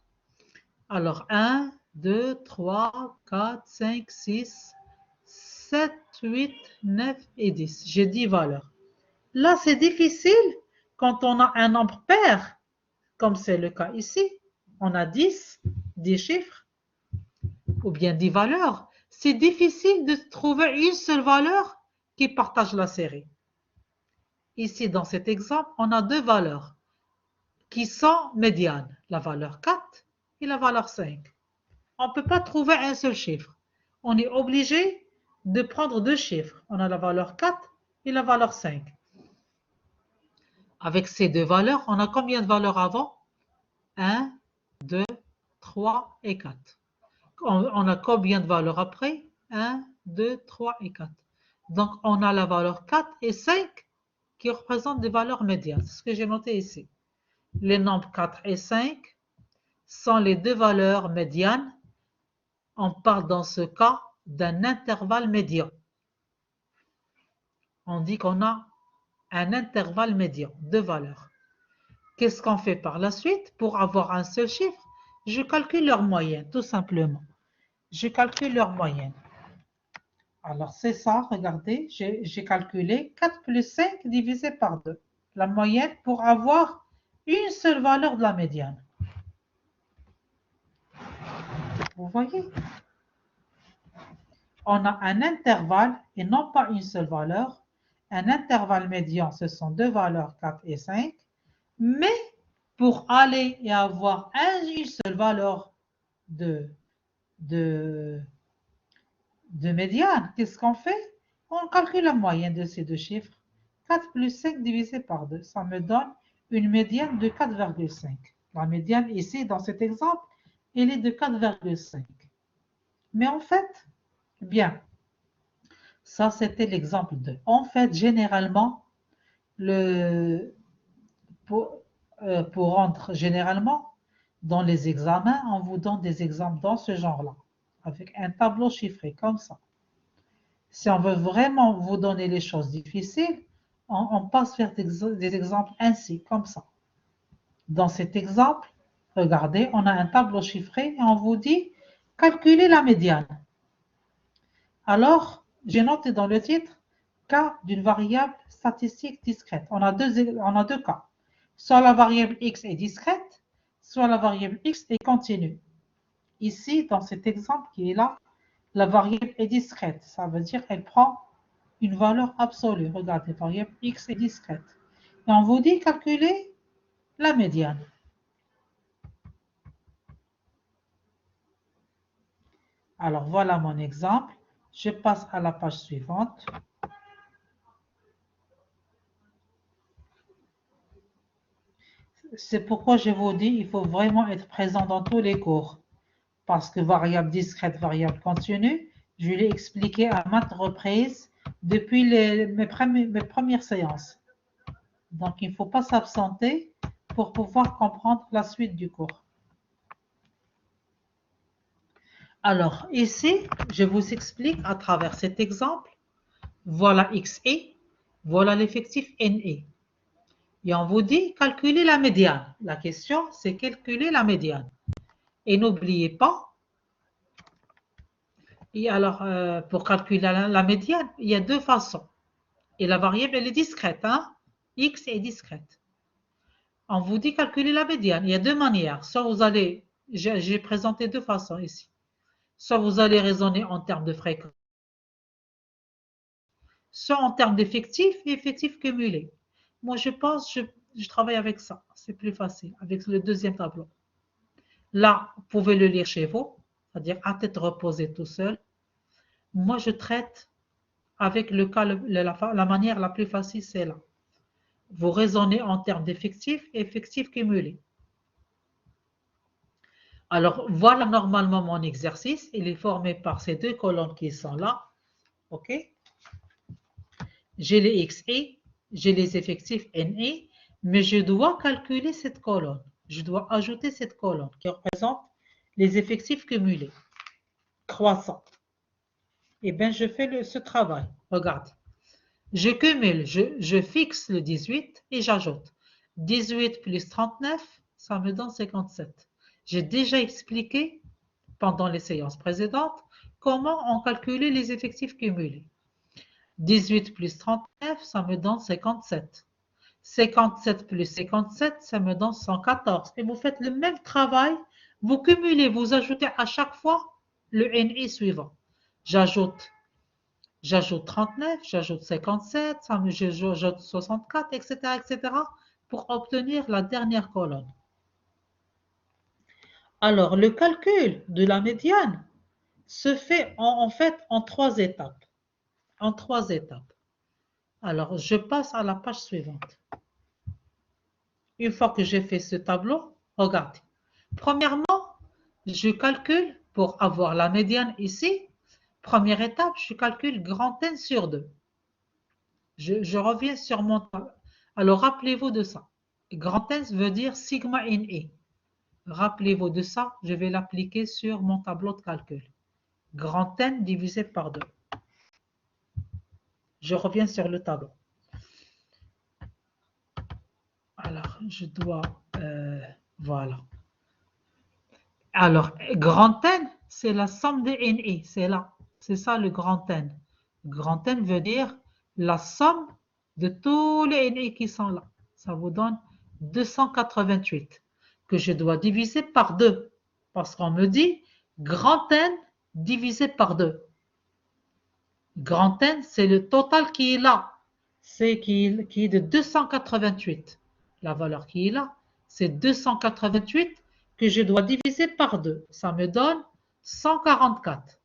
Alors, 1, 2, 3, 4, 5, 6, 7, 8, 9 et 10. J'ai 10 valeurs. Là, c'est difficile quand on a un nombre pair, comme c'est le cas ici. On a 10 chiffres ou bien 10 valeurs. C'est difficile de trouver une seule valeur qui partage la série. Ici, dans cet exemple, on a deux valeurs qui sont médianes, la valeur 4 et la valeur 5. On ne peut pas trouver un seul chiffre. On est obligé de prendre deux chiffres. On a la valeur 4 et la valeur 5. Avec ces deux valeurs, on a combien de valeurs avant? 1, 2, 3 et 4. On a combien de valeurs après? 1, 2, 3 et 4. Donc, on a la valeur 4 et 5 qui représentent des valeurs médianes. C'est ce que j'ai noté ici. Les nombres 4 et 5 sont les deux valeurs médianes. On parle dans ce cas d'un intervalle médian. On dit qu'on a un intervalle médian, deux valeurs. Qu'est-ce qu'on fait par la suite? Pour avoir un seul chiffre, je calcule leur moyenne, tout simplement. Je calcule leur moyenne. Alors, c'est ça, regardez, j'ai calculé 4 plus 5 divisé par 2. La moyenne pour avoir une seule valeur de la médiane. Vous voyez? On a un intervalle et non pas une seule valeur. Un intervalle médian, ce sont deux valeurs 4 et 5. Mais pour aller et avoir une seule valeur de de, de médiane, qu'est-ce qu'on fait? On calcule la moyenne de ces deux chiffres. 4 plus 5 divisé par 2, ça me donne une médiane de 4,5. La médiane ici, dans cet exemple, elle est de 4,5. Mais en fait, bien, ça c'était l'exemple 2. En fait, généralement, le, pour, pour rentrer généralement dans les examens, on vous donne des exemples dans ce genre-là, avec un tableau chiffré comme ça. Si on veut vraiment vous donner les choses difficiles, on passe vers des exemples ainsi, comme ça. Dans cet exemple, regardez, on a un tableau chiffré et on vous dit calculer la médiane. Alors, j'ai noté dans le titre cas d'une variable statistique discrète. On a deux cas. Soit la variable x est discrète, soit la variable x est continue. Ici, dans cet exemple qui est là, la variable est discrète. Ça veut dire qu'elle prend une valeur absolue. Regardez, la variable x est discrète. Et on vous dit calculer la médiane. Alors, voilà mon exemple. Je passe à la page suivante. C'est pourquoi je vous dis il faut vraiment être présent dans tous les cours. Parce que variable discrète, variable continue, je l'ai expliqué à maintes reprises depuis mes premières séances. Donc, il ne faut pas s'absenter pour pouvoir comprendre la suite du cours. Alors, ici, je vous explique à travers cet exemple. Voilà XE, voilà l'effectif NE. Et on vous dit calculer la médiane. La question, c'est calculer la médiane. Et n'oubliez pas, et alors, pour calculer la médiane, il y a deux façons. Et la variable, elle est discrète. Hein? X est discrète. On vous dit calculer la médiane. Il y a deux manières. Soit vous allez, j'ai présenté deux façons ici. Soit vous allez raisonner en termes de fréquence, soit en termes d'effectifs et effectifs cumulés. Moi, je pense, je travaille avec ça. C'est plus facile, avec le deuxième tableau. Là, vous pouvez le lire chez vous, c'est-à-dire à tête reposée tout seul. Moi, je traite avec le cas, la manière la plus facile, c'est là. Vous raisonnez en termes d'effectifs et effectifs cumulés. Alors, voilà normalement mon exercice. Il est formé par ces deux colonnes qui sont là. OK? J'ai les XE, j'ai les effectifs NE, mais je dois calculer cette colonne. Je dois ajouter cette colonne qui représente les effectifs cumulés, croissants. Eh bien, je fais ce travail. Regarde. Je cumule, je fixe le 18 et j'ajoute. 18 plus 39, ça me donne 57. J'ai déjà expliqué pendant les séances précédentes comment on calculait les effectifs cumulés. 18 plus 39, ça me donne 57. 57 plus 57, ça me donne 114. Et vous faites le même travail, vous cumulez, vous ajoutez à chaque fois le NI suivant. J'ajoute 39, j'ajoute 57, j'ajoute 64, etc., etc., pour obtenir la dernière colonne. Alors, le calcul de la médiane se fait en fait en trois étapes. En trois étapes. Alors, je passe à la page suivante. Une fois que j'ai fait ce tableau, regardez. Premièrement, je calcule pour avoir la médiane ici. Première étape, je calcule grand N sur 2. Je reviens sur mon tableau. Alors, rappelez-vous de ça. Grand N veut dire sigma NE. Rappelez-vous de ça, je vais l'appliquer sur mon tableau de calcul. Grand N divisé par 2. Je reviens sur le tableau. Alors, je dois... voilà. Alors, grand N, c'est la somme des NE. C'est là. C'est ça le grand N. Grand N veut dire la somme de tous les NE qui sont là. Ça vous donne 288 que je dois diviser par 2. Parce qu'on me dit grand N divisé par 2. Grand N, c'est le total qui est là. C'est qui est de 288. La valeur qui est là, c'est 288 que je dois diviser par 2. Ça me donne 144.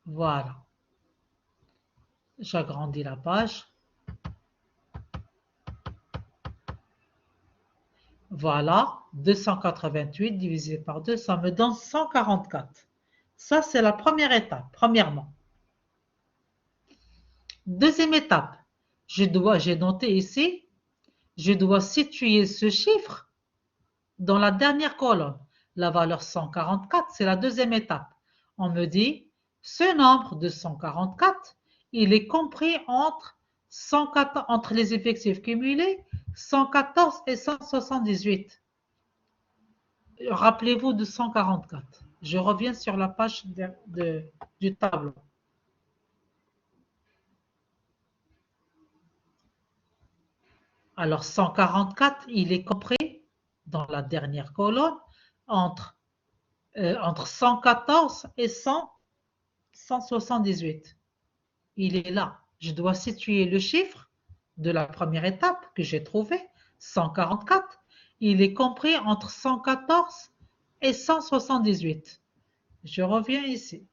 Voilà. J'agrandis la page. Voilà, 288 divisé par 2, ça me donne 144. Ça, c'est la première étape, premièrement. Deuxième étape, j'ai noté ici, je dois situer ce chiffre dans la dernière colonne. La valeur 144, c'est la deuxième étape. On me dit, ce nombre de 144, il est compris entre les effectifs cumulés, 114 et 178. Rappelez-vous de 144. Je reviens sur la page du tableau. Alors 144, il est compris dans la dernière colonne entre 114 et 178. Il est là. Je dois situer le chiffre de la première étape que j'ai trouvé, 144. Il est compris entre 114 et 178. Je reviens ici.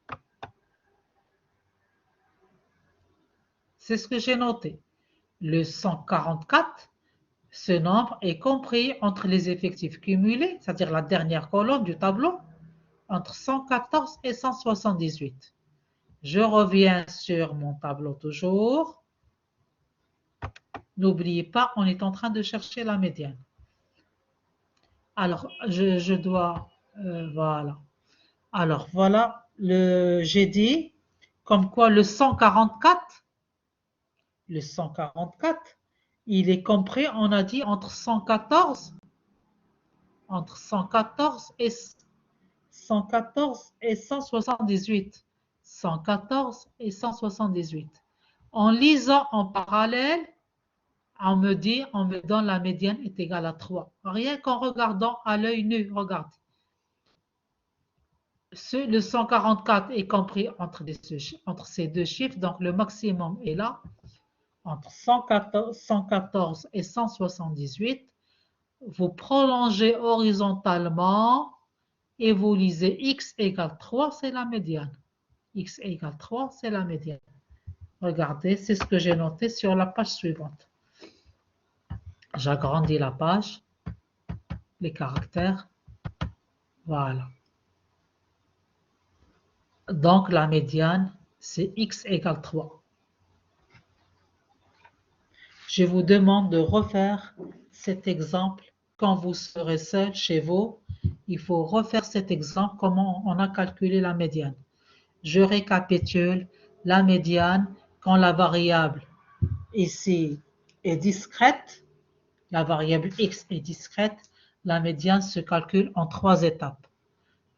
C'est ce que j'ai noté. Le 144, ce nombre est compris entre les effectifs cumulés, c'est-à-dire la dernière colonne du tableau, entre 114 et 178. Je reviens sur mon tableau toujours. N'oubliez pas, on est en train de chercher la médiane. Alors, je dois... voilà. Alors, voilà, j'ai dit comme quoi le 144, il est compris, on a dit, entre 114 et 178. 114 et 178. En lisant en parallèle, on me donne la médiane est égale à 3. Rien qu'en regardant à l'œil nu, regarde. Le 144 est compris entre ces deux chiffres, donc le maximum est là, entre 114 et 178. Vous prolongez horizontalement et vous lisez x égale 3, c'est la médiane. X égale 3, c'est la médiane. Regardez, c'est ce que j'ai noté sur la page suivante. J'agrandis la page, les caractères. Voilà. Donc, la médiane, c'est x égale 3. Je vous demande de refaire cet exemple quand vous serez seul chez vous. Il faut refaire cet exemple, comment on a calculé la médiane. Je récapitule la médiane quand la variable ici est discrète, la variable x est discrète, la médiane se calcule en 3 étapes.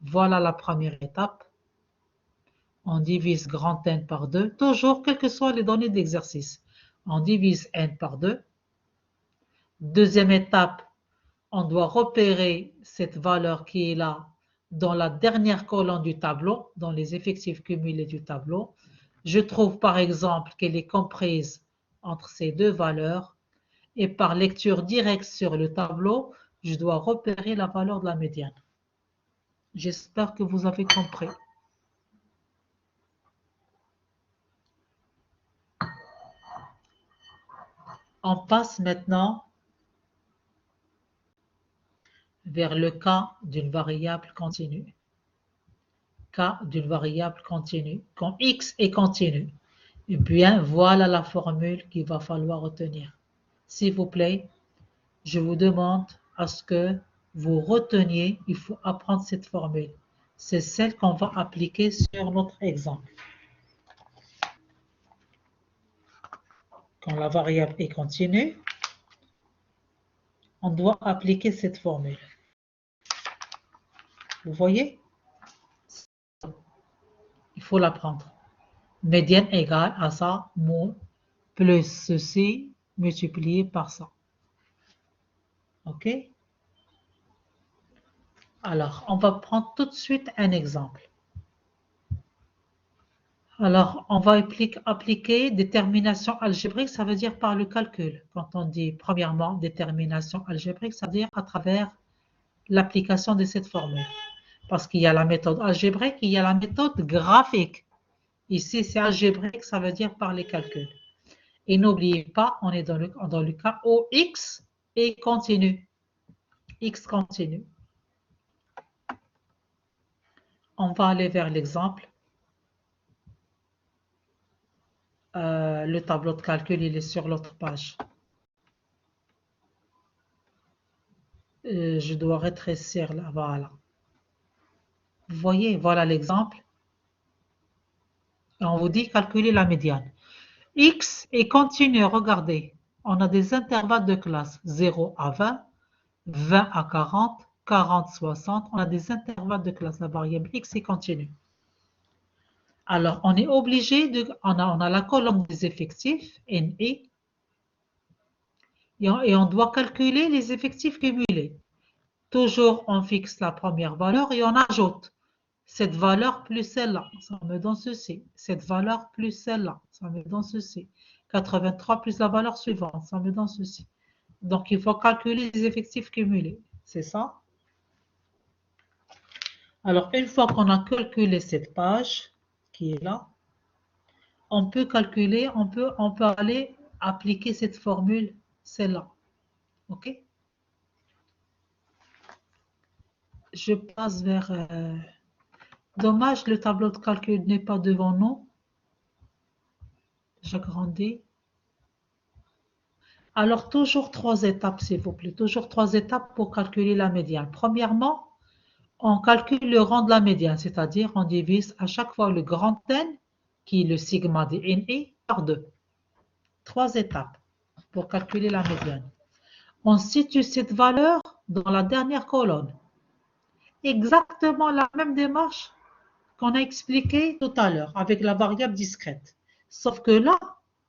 Voilà la première étape. On divise grand N par 2, toujours quelles que soient les données d'exercice. On divise N par 2. Deuxième étape, on doit repérer cette valeur qui est là dans la dernière colonne du tableau, dans les effectifs cumulés du tableau. Je trouve par exemple qu'elle est comprise entre ces deux valeurs et par lecture directe sur le tableau, je dois repérer la valeur de la médiane. J'espère que vous avez compris. On passe maintenant vers le cas d'une variable continue. Cas d'une variable continue. Quand x est continu, eh bien, voilà la formule qu'il va falloir retenir. S'il vous plaît, je vous demande à ce que vous reteniez, il faut apprendre cette formule. C'est celle qu'on va appliquer sur notre exemple. Quand la variable est continue, on doit appliquer cette formule. Vous voyez? Il faut l'apprendre. Médiane égale à ça, plus ceci multiplié par ça. OK? Alors, on va prendre tout de suite un exemple. Alors, on va appliquer détermination algébrique, ça veut dire par le calcul. Quand on dit premièrement détermination algébrique, ça veut dire à travers l'application de cette formule. Parce qu'il y a la méthode algébrique, il y a la méthode graphique. Ici, c'est algébrique, ça veut dire par les calculs. Et n'oubliez pas, on est dans le cas où x est continu. X continu. On va aller vers l'exemple. Le tableau de calcul, il est sur l'autre page. Je dois rétrécir là, voilà. Vous voyez, voilà l'exemple. On vous dit calculer la médiane. X est continu, regardez. On a des intervalles de classe 0 à 20, 20 à 40, 40, 60. On a des intervalles de classe. La variable X est continue. Alors, on est obligé de... On a la colonne des effectifs, NE, et on doit calculer les effectifs cumulés. Toujours, on fixe la première valeur et on ajoute cette valeur plus celle-là. Ça me donne ceci. Cette valeur plus celle-là. Ça me donne ceci. 83 plus la valeur suivante. Ça me donne ceci. Donc, il faut calculer les effectifs cumulés. C'est ça? Alors, une fois qu'on a calculé cette page qui est là, on peut calculer, on peut aller appliquer cette formule, celle-là. OK? Je passe vers... Dommage, le tableau de calcul n'est pas devant nous. J'agrandis. Alors, toujours 3 étapes, s'il vous plaît. Toujours 3 étapes pour calculer la médiane. Premièrement, on calcule le rang de la médiane, c'est-à-dire on divise à chaque fois le grand N, qui est le sigma des NE, par 2. 3 étapes pour calculer la médiane. On situe cette valeur dans la dernière colonne. Exactement la même démarche qu'on a expliqué tout à l'heure avec la variable discrète. Sauf que là,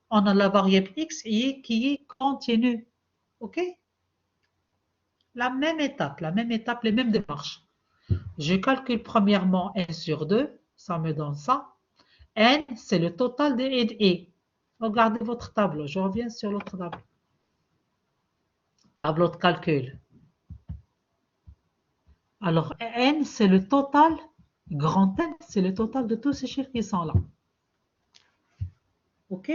on a la variable x qui est continue. OK? La même étape, les mêmes démarches. Je calcule premièrement n sur 2, ça me donne ça. N, c'est le total des NE. Regardez votre tableau, je reviens sur l'autre tableau. Tableau de calcul. Alors, N, c'est le total, grand N, c'est le total de tous ces chiffres qui sont là. OK?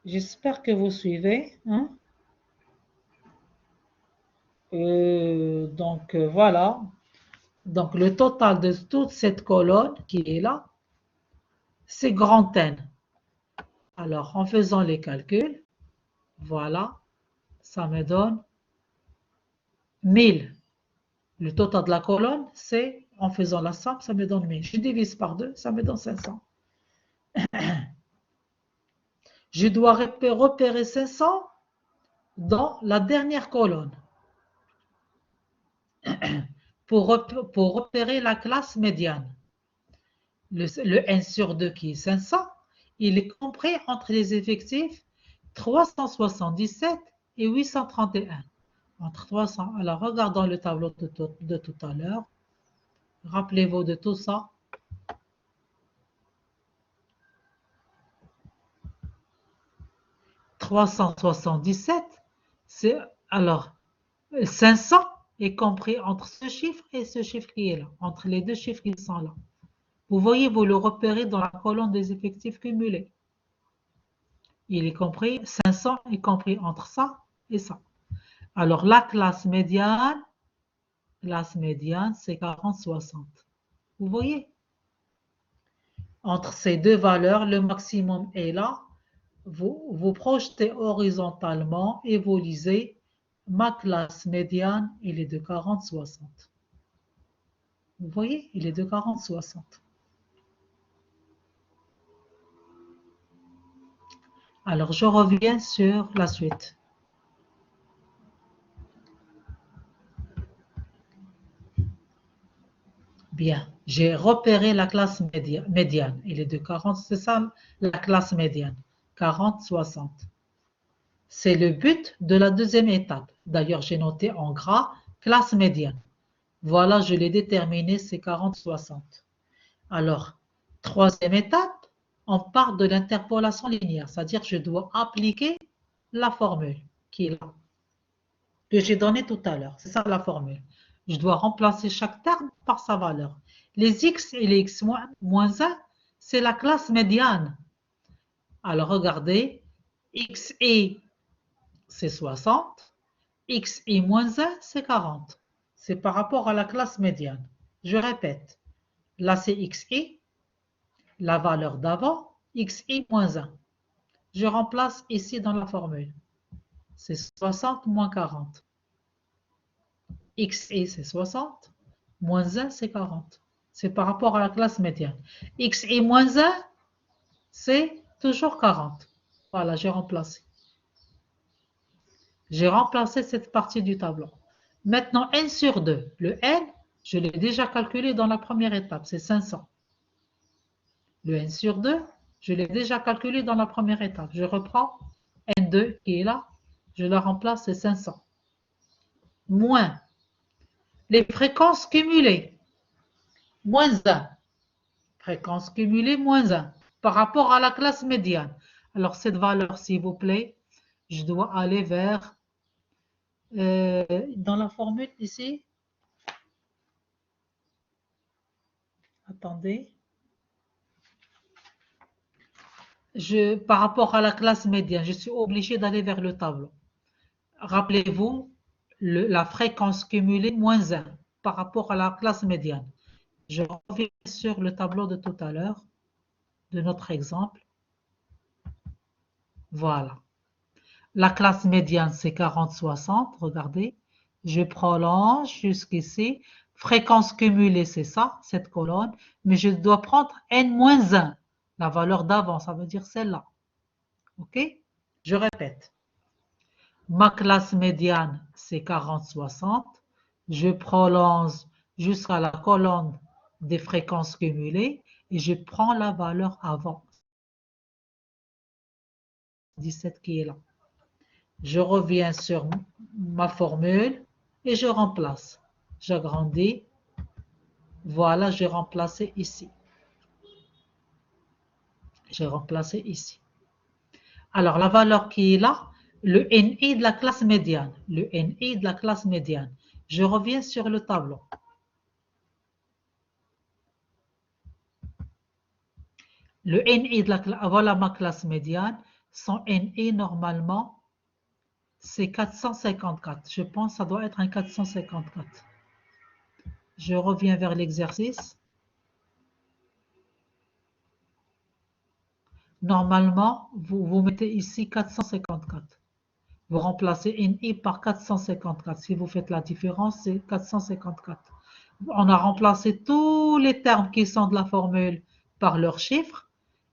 J'espère que vous suivez. Hein? Donc, voilà. Donc, le total de toute cette colonne qui est là, c'est grand N. Alors, en faisant les calculs, voilà, ça me donne 1000. Le total de la colonne, c'est, en faisant la somme, ça me donne 1000. Je divise par 2, ça me donne 500. Je dois repérer 500 dans la dernière colonne pour repérer la classe médiane. Le N sur 2 qui est 500, il est compris entre les effectifs 377 et 831. Entre 300. Alors, regardons le tableau de tout à l'heure. Rappelez-vous de tout ça. « 377, c'est alors 500 est compris entre ce chiffre et ce chiffre qui est là, entre les deux chiffres qui sont là. Vous voyez, vous le repérez dans la colonne des effectifs cumulés. Il est compris, 500 est compris entre ça et ça. Alors, la classe médiane, c'est 40-60. Vous voyez? Entre ces deux valeurs, le maximum est là. Vous projetez horizontalement et vous lisez ma classe médiane, il est de 40-60. Vous voyez, il est de 40-60. Alors, je reviens sur la suite. Bien, j'ai repéré la classe médiane. Il est de 40, c'est ça la classe médiane. 40-60. C'est le but de la deuxième étape. D'ailleurs, j'ai noté en gras classe médiane. Voilà, je l'ai déterminé, c'est 40-60. Alors, troisième étape, on part de l'interpolation linéaire, c'est-à-dire je dois appliquer la formule qui est là, que j'ai donné tout à l'heure. C'est ça la formule. Je dois remplacer chaque terme par sa valeur. Les x et les x moins 1, c'est la classe médiane. Alors regardez, x et c'est 60, x et moins 1 c'est 40. C'est par rapport à la classe médiane. Je répète, là c'est x et, la valeur d'avant, x et moins 1. Je remplace ici dans la formule. C'est 60 moins 40. X et c'est 60, moins 1 c'est 40. C'est par rapport à la classe médiane. X et moins 1, c'est toujours 40. Voilà, j'ai remplacé. J'ai remplacé cette partie du tableau. Maintenant, n sur 2. Le n, je l'ai déjà calculé dans la première étape, c'est 500. Le n sur 2, je l'ai déjà calculé dans la première étape. Je reprends n2 qui est là, je la remplace, c'est 500. Moins les fréquences cumulées, moins 1. Fréquence cumulée, moins 1. Par rapport à la classe médiane. Alors, cette valeur, s'il vous plaît, je dois aller vers, dans la formule ici, attendez, par rapport à la classe médiane, je suis obligé d'aller vers le tableau. Rappelez-vous, la fréquence cumulée, moins 1, par rapport à la classe médiane. Je reviens sur le tableau de tout à l'heure, de notre exemple. Voilà. La classe médiane, c'est 40-60. Regardez, je prolonge jusqu'ici. Fréquence cumulée, c'est ça, cette colonne. Mais je dois prendre n-1, la valeur d'avant, ça veut dire celle-là. OK? Je répète. Ma classe médiane, c'est 40-60. Je prolonge jusqu'à la colonne des fréquences cumulées et je prends la valeur avant. 17 qui est là. Je reviens sur ma formule et je remplace. J'agrandis. Voilà, j'ai remplacé ici. J'ai remplacé ici. Alors, la valeur qui est là, le NI de la classe médiane. Le NI de la classe médiane. Je reviens sur le tableau. Le NI de la classe, voilà ma classe médiane. Son NI, normalement, c'est 454. Je pense que ça doit être un 454. Je reviens vers l'exercice. Normalement, vous mettez ici 454. Vous remplacez NI par 454. Si vous faites la différence, c'est 454. On a remplacé tous les termes qui sont de la formule par leurs chiffres.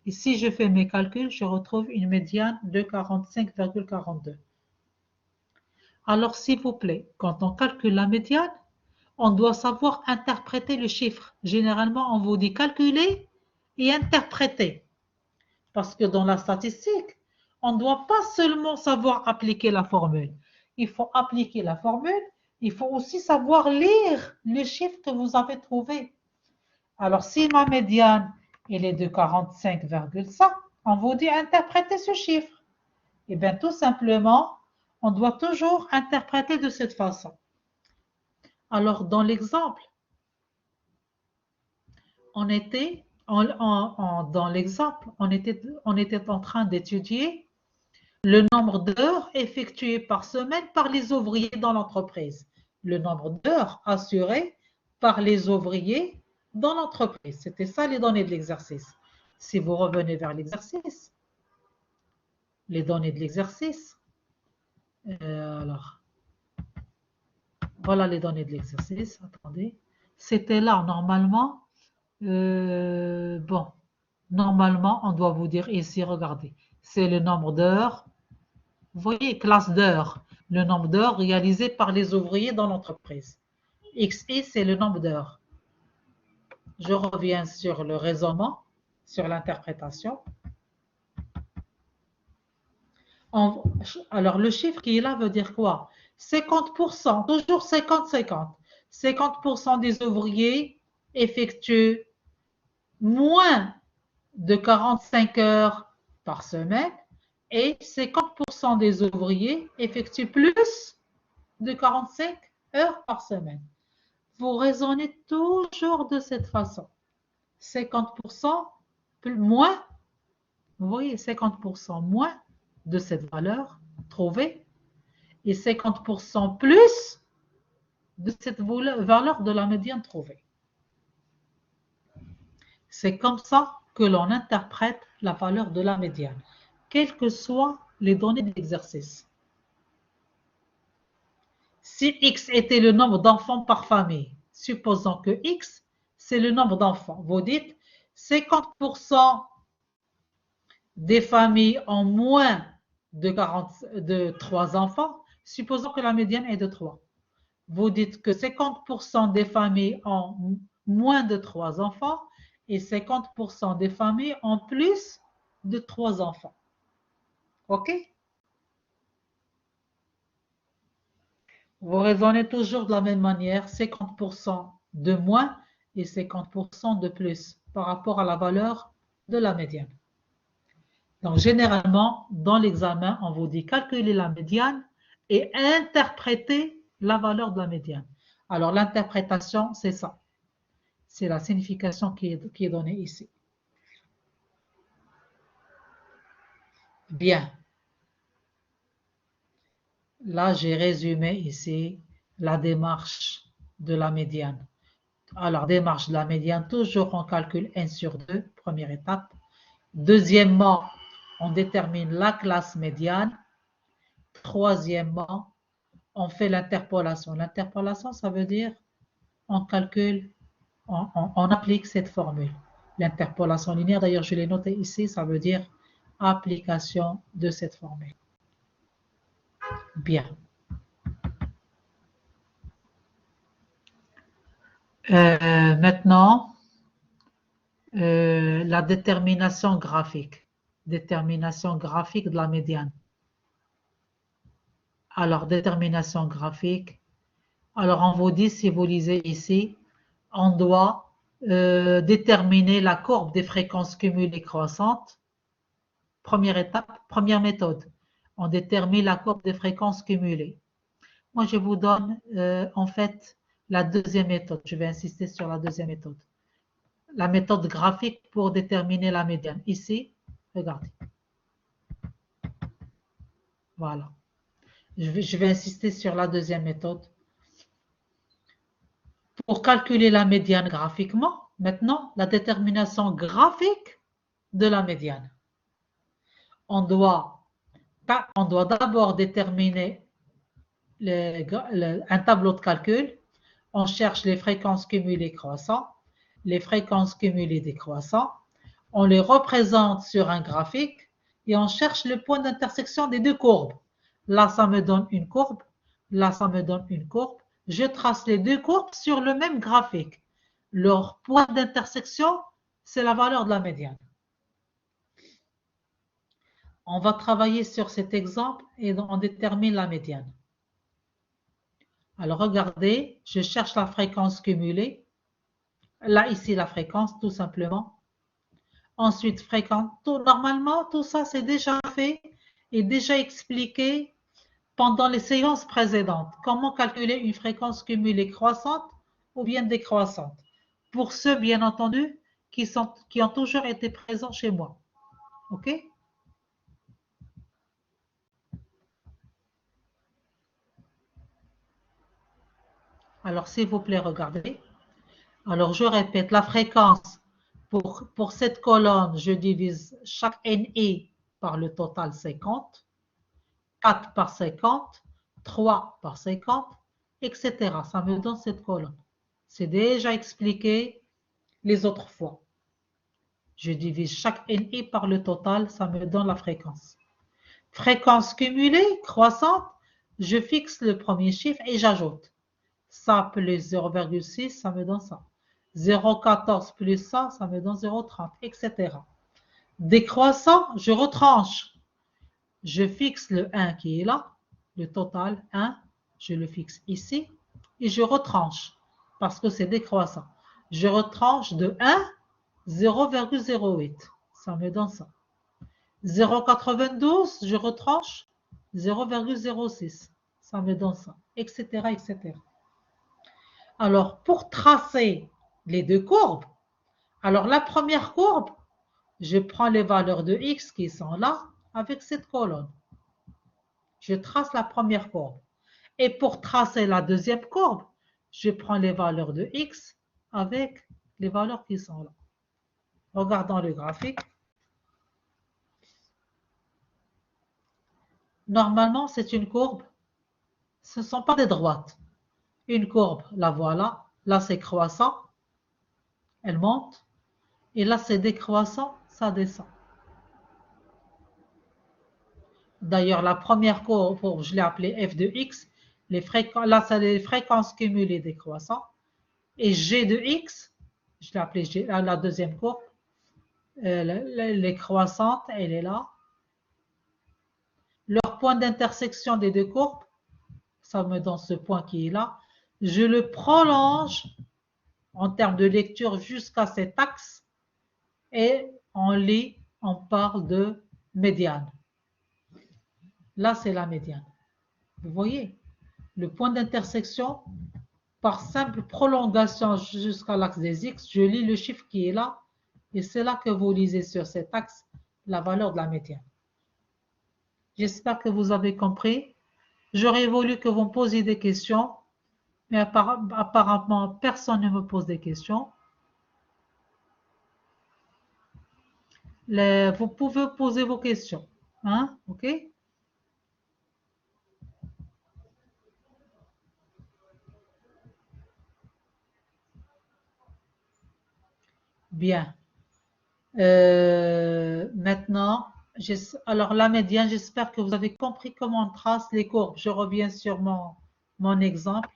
Et si je fais mes calculs, je retrouve une médiane de 45,42. Alors, s'il vous plaît, quand on calcule la médiane, on doit savoir interpréter le chiffre. Généralement, on vous dit calculer et interpréter. Parce que dans la statistique, on ne doit pas seulement savoir appliquer la formule. Il faut appliquer la formule, il faut aussi savoir lire le chiffre que vous avez trouvé. Alors, si ma médiane elle est de 45,5, on vous dit interpréter ce chiffre. Eh bien, tout simplement, on doit toujours interpréter de cette façon. Alors, dans l'exemple, on était, dans l'exemple, on était en train d'étudier le nombre d'heures effectuées par semaine par les ouvriers dans l'entreprise. Le nombre d'heures assurées par les ouvriers dans l'entreprise. C'était ça les données de l'exercice. Si vous revenez vers l'exercice, les données de l'exercice, alors, voilà les données de l'exercice. Attendez. C'était là, normalement. Bon, normalement, on doit vous dire ici, regardez, c'est le nombre d'heures. Vous voyez, classe d'heures, le nombre d'heures réalisées par les ouvriers dans l'entreprise. XI, c'est le nombre d'heures. Je reviens sur le raisonnement, sur l'interprétation. Alors, le chiffre qui est là veut dire quoi? 50%, toujours 50-50. 50% des ouvriers effectuent moins de 45 heures par semaine et 50% 50% des ouvriers effectuent plus de 45 heures par semaine. Vous raisonnez toujours de cette façon. 50% moins, vous voyez, 50% moins de cette valeur trouvée et 50% plus de cette valeur de la médiane trouvée. C'est comme ça que l'on interprète la valeur de la médiane, quelles que soient les données d'exercice. Si X était le nombre d'enfants par famille, supposons que X, c'est le nombre d'enfants. Vous dites 50% des familles ont moins de 3 enfants, supposons que la médiane est de 3. Vous dites que 50% des familles ont moins de 3 enfants et 50% des familles ont plus de 3 enfants. OK? Vous raisonnez toujours de la même manière, 50% de moins et 50% de plus par rapport à la valeur de la médiane. Donc, généralement, dans l'examen, on vous dit calculer la médiane et interpréter la valeur de la médiane. Alors, l'interprétation, c'est ça. C'est la signification qui est donnée ici. Bien. Là, j'ai résumé ici la démarche de la médiane. Alors, démarche de la médiane, toujours on calcule 1 sur 2, première étape. Deuxièmement, on détermine la classe médiane. Troisièmement, on fait l'interpolation. L'interpolation, ça veut dire on calcule, on applique cette formule. L'interpolation linéaire, d'ailleurs, je l'ai noté ici, ça veut dire application de cette formule. Bien. Maintenant, la détermination graphique. Détermination graphique de la médiane. Alors, détermination graphique. Alors, on vous dit, si vous lisez ici, on doit déterminer la courbe des fréquences cumulées croissantes. Première étape, première méthode. On détermine la courbe des fréquences cumulées. Moi, je vous donne en fait la deuxième méthode. Je vais insister sur la deuxième méthode. La méthode graphique pour déterminer la médiane. Ici, regardez. Voilà. Je vais insister sur la deuxième méthode. Pour calculer la médiane graphiquement, maintenant, la détermination graphique de la médiane. On doit d'abord déterminer un tableau de calcul. On cherche les fréquences cumulées croissantes, les fréquences cumulées décroissantes. On les représente sur un graphique et on cherche le point d'intersection des deux courbes. Là, ça me donne une courbe. Là, ça me donne une courbe. Je trace les deux courbes sur le même graphique. Leur point d'intersection, c'est la valeur de la médiane. On va travailler sur cet exemple et on détermine la médiane. Alors, regardez, je cherche la fréquence cumulée. Là, ici, la fréquence, tout simplement. Ensuite, fréquence. Normalement, tout ça, c'est déjà fait et déjà expliqué pendant les séances précédentes. Comment calculer une fréquence cumulée croissante ou bien décroissante. Pour ceux, bien entendu, qui ont toujours été présents chez moi. OK? Alors, s'il vous plaît, regardez. Alors, je répète, la fréquence pour cette colonne, je divise chaque NI par le total 50, 4 par 50, 3 par 50, etc. Ça me donne cette colonne. C'est déjà expliqué les autres fois. Je divise chaque NI par le total, ça me donne la fréquence. Fréquence cumulée, croissante, je fixe le premier chiffre et j'ajoute. Ça plus 0,6, ça me donne ça. 0,14 plus ça, ça me donne 0,30, etc. Décroissant, je retranche. Je fixe le 1 qui est là, le total 1, je le fixe ici, et je retranche, parce que c'est décroissant. Je retranche de 1, 0,08, ça me donne ça. 0,92, je retranche 0,06. Ça me donne ça, etc., etc. Alors, pour tracer les deux courbes, alors la première courbe, je prends les valeurs de x qui sont là avec cette colonne. Je trace la première courbe. Et pour tracer la deuxième courbe, je prends les valeurs de x avec les valeurs qui sont là. Regardons le graphique. Normalement, c'est une courbe. Ce ne sont pas des droites. Une courbe, la voilà. Là, c'est croissant. Elle monte. Et là, c'est décroissant. Ça descend. D'ailleurs, la première courbe, je l'ai appelée f de x. Là, c'est les fréquences cumulées décroissant. Et g de x, je l'ai appelée la deuxième courbe. Elle est croissante, elle est là. Leur point d'intersection des deux courbes, ça me donne ce point qui est là. Je le prolonge en termes de lecture jusqu'à cet axe et on lit, on parle de médiane. Là, c'est la médiane. Vous voyez, le point d'intersection, par simple prolongation jusqu'à l'axe des x, je lis le chiffre qui est là et c'est là que vous lisez sur cet axe la valeur de la médiane. J'espère que vous avez compris. J'aurais voulu que vous me posiez des questions, mais apparemment, personne ne me pose des questions. Vous pouvez poser vos questions. Hein? OK? Bien. Maintenant, alors la médiane, j'espère que vous avez compris comment on trace les courbes. Je reviens sur mon exemple.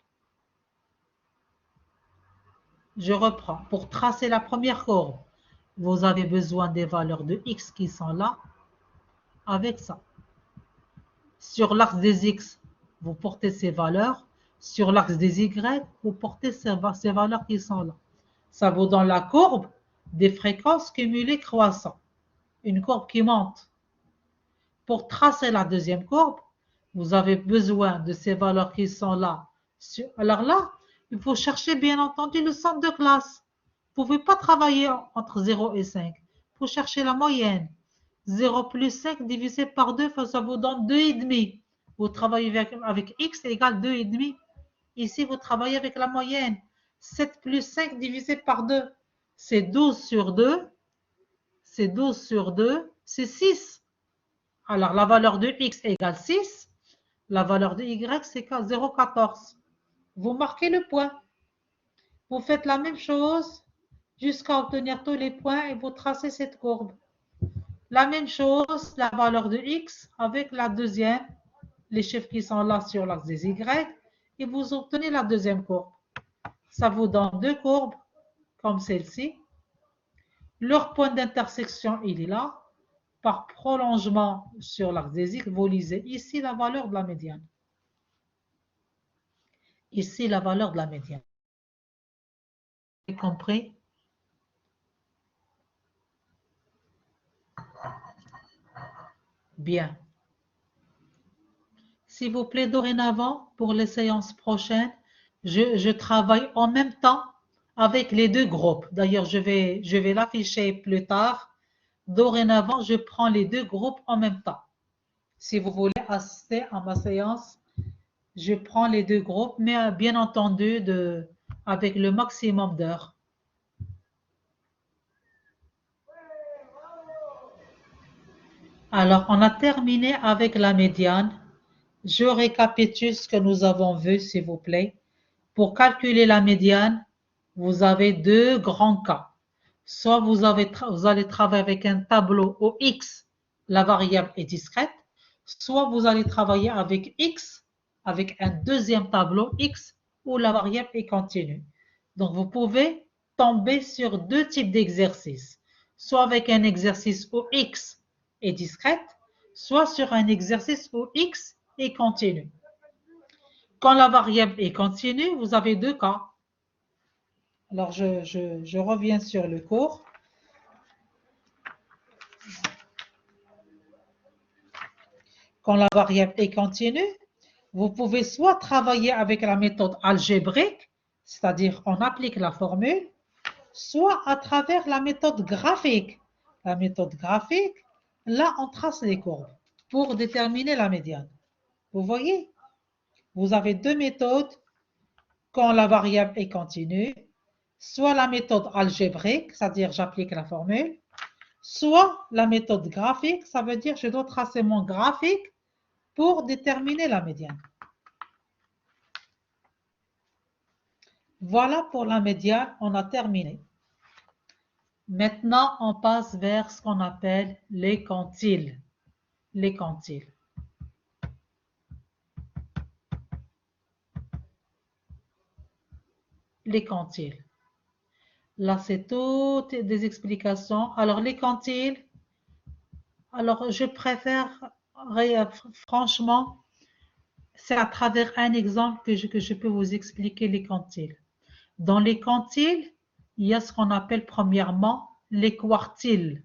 Je reprends. Pour tracer la première courbe, vous avez besoin des valeurs de x qui sont là, avec ça. Sur l'axe des x, vous portez ces valeurs. Sur l'axe des y, vous portez ces valeurs qui sont là. Ça vous donne la courbe des fréquences cumulées croissantes. Une courbe qui monte. Pour tracer la deuxième courbe, vous avez besoin de ces valeurs qui sont là. Alors là, il faut chercher bien entendu le centre de classe. Vous ne pouvez pas travailler entre 0 et 5. Il faut chercher la moyenne. 0 plus 5 divisé par 2, ça vous donne 2,5. Vous travaillez avec x égale 2,5. Ici, vous travaillez avec la moyenne. 7 plus 5 divisé par 2, c'est 12 sur 2. C'est 12 sur 2, c'est 6. Alors, la valeur de x égale 6. La valeur de y, c'est 0,14. Vous marquez le point. Vous faites la même chose jusqu'à obtenir tous les points et vous tracez cette courbe. La même chose, la valeur de x avec la deuxième, les chiffres qui sont là sur l'axe des y, et vous obtenez la deuxième courbe. Ça vous donne deux courbes comme celle-ci. Leur point d'intersection, il est là. Par prolongement sur l'axe des x, vous lisez ici la valeur de la médiane. Ici, la valeur de la médiane. Vous avez compris? Bien. S'il vous plaît, dorénavant, pour les séances prochaines, je travaille en même temps avec les deux groupes. D'ailleurs, je vais l'afficher plus tard. Dorénavant, je prends les deux groupes en même temps. Si vous voulez assister à ma séance, je prends les deux groupes, mais bien entendu avec le maximum d'heures. Alors, on a terminé avec la médiane. Je récapitule ce que nous avons vu, s'il vous plaît. Pour calculer la médiane, vous avez deux grands cas. Soit vous allez travailler avec un tableau où x, la variable est discrète, soit vous allez travailler avec x, avec un deuxième tableau x, où la variable est continue. Donc, vous pouvez tomber sur deux types d'exercices. Soit avec un exercice où x est discrète, soit sur un exercice où x est continu. Quand la variable est continue, vous avez deux cas. Alors, je reviens sur le cours. quand la variable est continue, vous pouvez soit travailler avec la méthode algébrique, c'est-à-dire on applique la formule, soit à travers la méthode graphique. La méthode graphique, là, on trace les courbes pour déterminer la médiane. Vous voyez, vous avez deux méthodes quand la variable est continue, soit la méthode algébrique, c'est-à-dire j'applique la formule, soit la méthode graphique, ça veut dire je dois tracer mon graphique pour déterminer la médiane. Voilà pour la médiane, on a terminé. Maintenant, on passe vers ce qu'on appelle les quantiles. Les quantiles. Les quantiles. Là, c'est toutes des explications. Alors, les quantiles, alors je préfère, franchement, c'est à travers un exemple que je peux vous expliquer les quantiles. Dans les quantiles, il y a ce qu'on appelle premièrement les quartiles.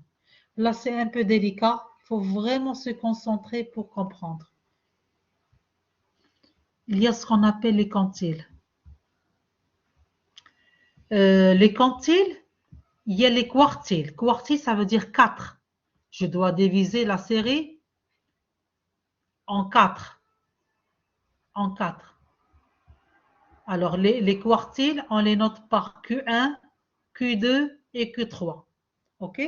Là, c'est un peu délicat. Il faut vraiment se concentrer pour comprendre. Il y a ce qu'on appelle les quantiles. Les quantiles, il y a les quartiles. Quartile, ça veut dire 4. Je dois diviser la série en 4. En 4. Alors, les quartiles, on les note par Q1, Q2 et Q3. OK?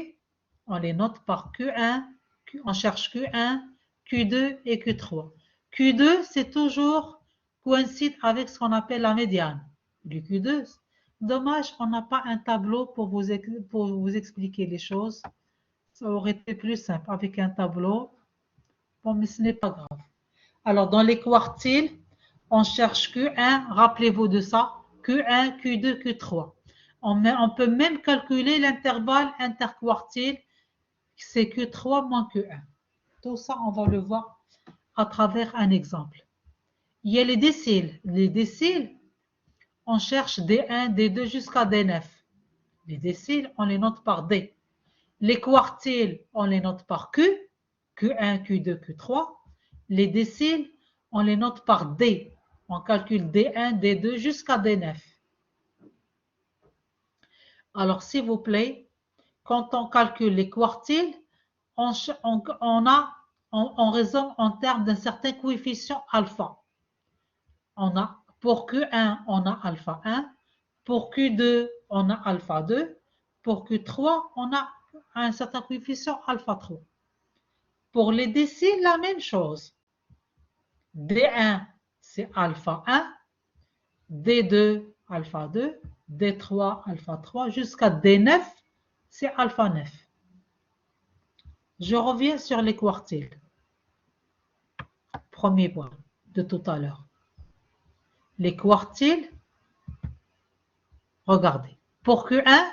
On les note par Q1, on cherche Q1, Q2 et Q3. Q2, c'est toujours coïncide avec ce qu'on appelle la médiane. Du Q2, dommage, on n'a pas un tableau pour vous expliquer les choses. Ça aurait été plus simple avec un tableau. Bon, mais ce n'est pas grave. Alors, dans les quartiles, on cherche Q1, rappelez-vous de ça, Q1, Q2, Q3. On peut même calculer l'intervalle interquartile, c'est Q3 moins Q1. Tout ça, on va le voir à travers un exemple. Il y a les déciles. Les déciles, on cherche D1, D2 jusqu'à D9. Les déciles, on les note par D. Les quartiles, on les note par Q, Q1, Q2, Q3. Les déciles, on les note par D. On calcule D1, D2 jusqu'à D9. Alors, s'il vous plaît, quand on calcule les quartiles, on raisonne en termes d'un certain coefficient alpha. Pour Q1, on a alpha 1. Pour Q2, on a alpha 2. Pour Q3, on a un certain coefficient alpha 3. Pour les déciles, la même chose. D1, c'est alpha 1. D2, alpha 2. D3, alpha 3. Jusqu'à D9, c'est alpha 9. Je reviens sur les quartiles. Premier point de tout à l'heure. Les quartiles, regardez. Pour Q1,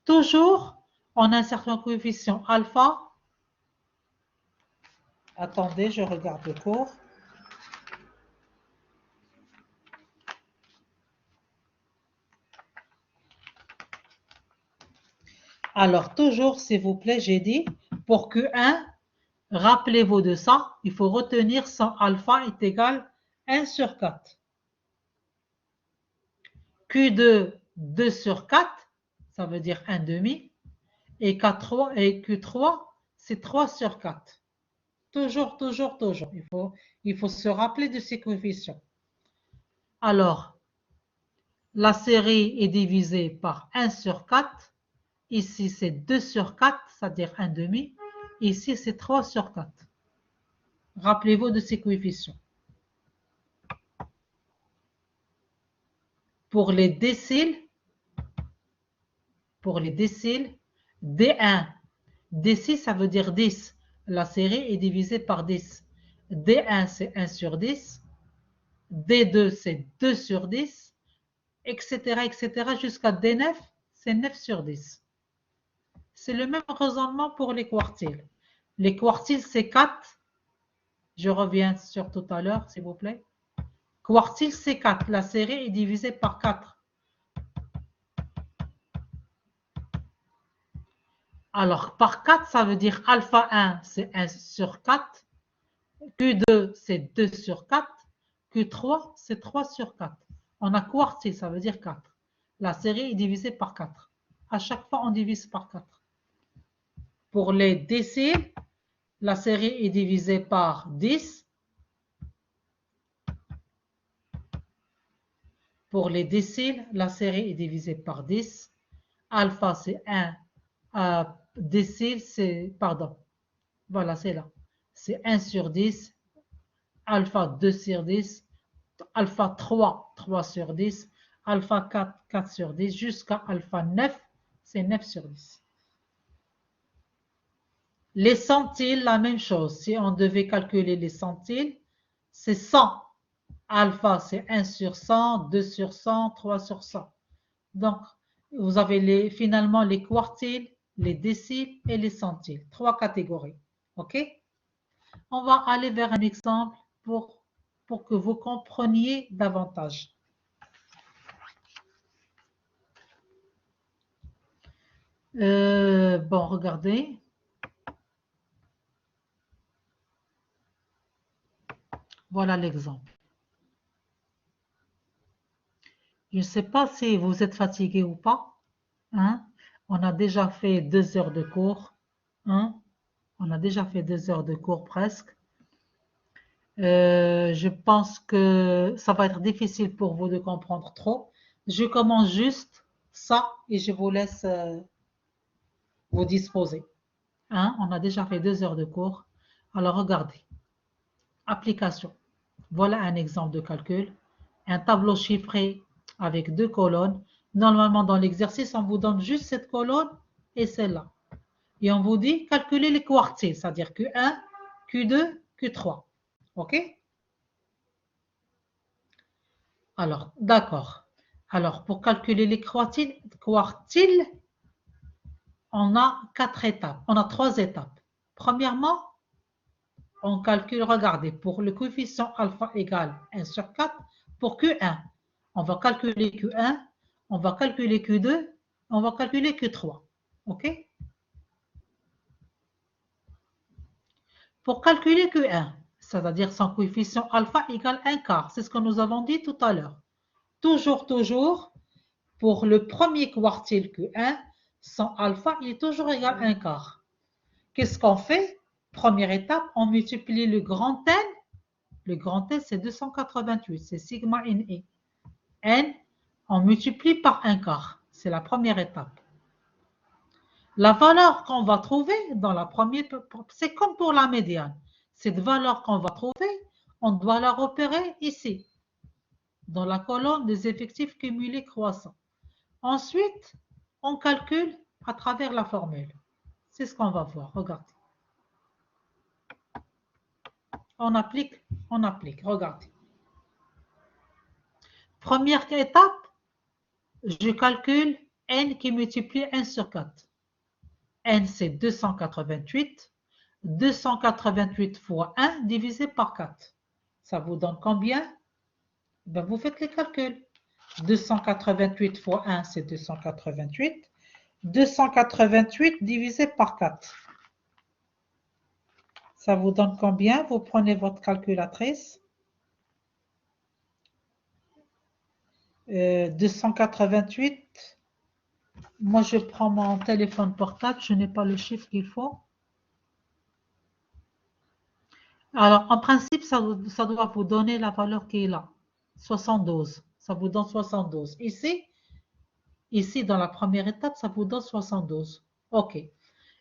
toujours, on a un certain coefficient alpha. Attendez, je regarde le cours. Alors, toujours, s'il vous plaît, j'ai dit, pour Q1, rappelez-vous de ça, il faut retenir son alpha est égal à 1 sur 4. Q2, 2 sur 4, ça veut dire 1 demi. Et Q3, c'est 3 sur 4. Toujours, toujours, toujours. Il faut se rappeler de ces coefficients. Alors, la série est divisée par 1 sur 4. Ici, c'est 2 sur 4, c'est-à-dire 1 demi. Ici, c'est 3 sur 4. Rappelez-vous de ces coefficients. Pour les déciles, D1, D6, ça veut dire 10. La série est divisée par 10. D1, c'est 1 sur 10. D2, c'est 2 sur 10, etc., jusqu'à D9, c'est 9 sur 10. C'est le même raisonnement pour les quartiles. Les quartiles, c'est 4. Je reviens sur tout à l'heure, s'il vous plaît. Quartile, c'est 4. La série est divisée par 4. Alors, par 4, ça veut dire alpha 1, c'est 1 sur 4. Q2, c'est 2 sur 4. Q3, c'est 3 sur 4. On a quartile, ça veut dire 4. La série est divisée par 4. À chaque fois, on divise par 4. Pour les déciles, la série est divisée par 10. Pour les déciles, la série est divisée par 10. Alpha, c'est 1. Décile, c'est, pardon, voilà, c'est là. C'est 1 sur 10. Alpha, 2 sur 10. Alpha 3, 3 sur 10. Alpha 4, 4 sur 10. Jusqu'à alpha 9, c'est 9 sur 10. Les centiles, la même chose. Si on devait calculer les centiles, c'est 100. Alpha, c'est 1 sur 100, 2 sur 100, 3 sur 100. Donc, vous avez finalement les quartiles, les déciles et les centiles. 3 catégories. OK? On va aller vers un exemple pour que vous compreniez davantage. Bon, regardez. Voilà l'exemple. Je ne sais pas si vous êtes fatigué ou pas. Hein? On a déjà fait 2 heures de cours. Hein? On a déjà fait 2 heures de cours presque. Je pense que ça va être difficile pour vous de comprendre trop. Je commence juste ça et je vous laisse vous disposer. Hein? On a déjà fait 2 heures de cours. Alors regardez. Application. Voilà un exemple de calcul. Un tableau chiffré avec 2 colonnes. Normalement, dans l'exercice, on vous donne juste cette colonne et celle-là. Et on vous dit calculer les quartiles, c'est-à-dire Q1, Q2, Q3. OK? Alors, d'accord. Alors, pour calculer les quartiles, on a 4 étapes. On a 3 étapes. Premièrement, on calcule, regardez, pour le coefficient alpha égale 1 sur 4, pour Q1, on va calculer Q1, on va calculer Q2, on va calculer Q3. OK? Pour calculer Q1, c'est-à-dire son coefficient alpha égale 1 quart, c'est ce que nous avons dit tout à l'heure. Toujours, pour le premier quartile Q1, son alpha il est toujours égal à 1 quart. Qu'est-ce qu'on fait? Première étape, on multiplie le grand N. Le grand N, c'est 288, c'est sigma NE. N, on multiplie par 1 quart. C'est la première étape. La valeur qu'on va trouver dans la première, c'est comme pour la médiane. Cette valeur qu'on va trouver, on doit la repérer ici, dans la colonne des effectifs cumulés croissants. Ensuite, on calcule à travers la formule. C'est ce qu'on va voir. Regardez. On applique. Regardez. Première étape, je calcule n qui multiplie 1 sur 4. N, c'est 288. 288 fois 1 divisé par 4. Ça vous donne combien? Ben, vous faites les calculs. 288 fois 1, c'est 288. 288 divisé par 4. Ça vous donne combien? Vous prenez votre calculatrice. 288. Moi, je prends mon téléphone portable. Je n'ai pas le chiffre qu'il faut. Alors, en principe, ça doit vous donner la valeur qui est là. 72. Ça vous donne 72. Ici, dans la première étape, ça vous donne 72. OK.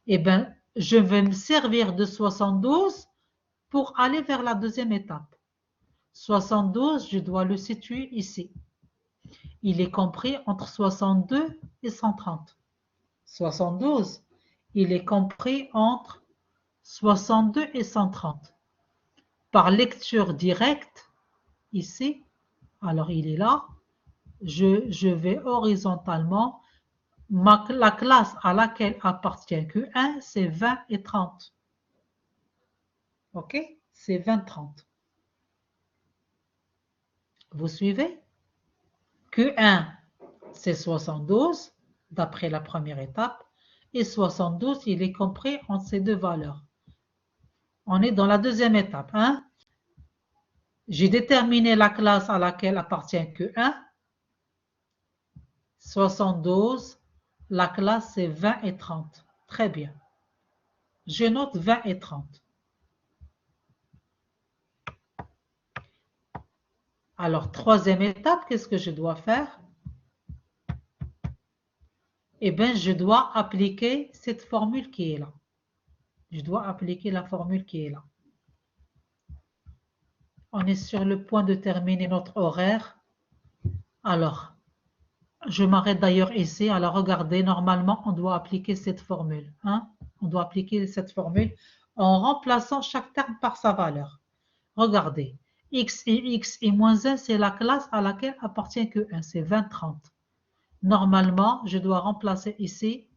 Eh bien, je vais me servir de 72 pour aller vers la deuxième étape. 72, je dois le situer ici. Il est compris entre 62 et 130. 72, il est compris entre 62 et 130. Par lecture directe, ici, alors il est là, je vais horizontalement, la classe à laquelle appartient Q1, c'est 20 et 30. OK? C'est 20, 30. Vous suivez? Q1, c'est 72, d'après la première étape, et 72, il est compris entre ces deux valeurs. On est dans la deuxième étape. Hein? J'ai déterminé la classe à laquelle appartient que 1. 72. La classe, c'est 20 et 30. Très bien. Je note 20 et 30. Alors, troisième étape, qu'est-ce que je dois faire? Eh bien, je dois appliquer cette formule qui est là. Je dois appliquer la formule qui est là. On est sur le point de terminer notre horaire. Alors, je m'arrête d'ailleurs ici. Alors, regardez, normalement, on doit appliquer cette formule. Hein? On doit appliquer cette formule en remplaçant chaque terme par sa valeur. Regardez, x et moins 1, c'est la classe à laquelle appartient que 1, c'est 20, 30. Normalement, je dois remplacer ici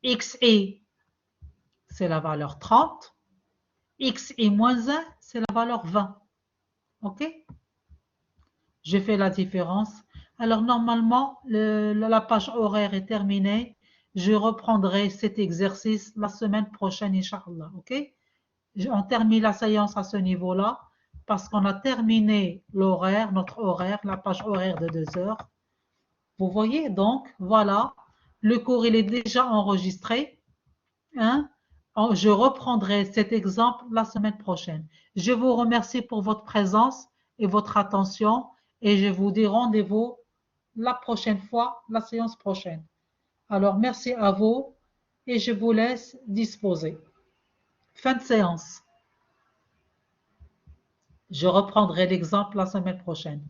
x et, c'est la valeur 30. X et moins 1, c'est la valeur 20. OK? Je fais la différence. Alors, normalement, la page horaire est terminée. Je reprendrai cet exercice la semaine prochaine, Inch'Allah. OK? On termine la séance à ce niveau-là parce qu'on a terminé l'horaire, notre horaire, la page horaire de 2 heures. Vous voyez, donc, voilà. Le cours, il est déjà enregistré. Hein? Je reprendrai cet exemple la semaine prochaine. Je vous remercie pour votre présence et votre attention et je vous dis rendez-vous la prochaine fois, la séance prochaine. Alors, merci à vous et je vous laisse disposer. Fin de séance. Je reprendrai l'exemple la semaine prochaine.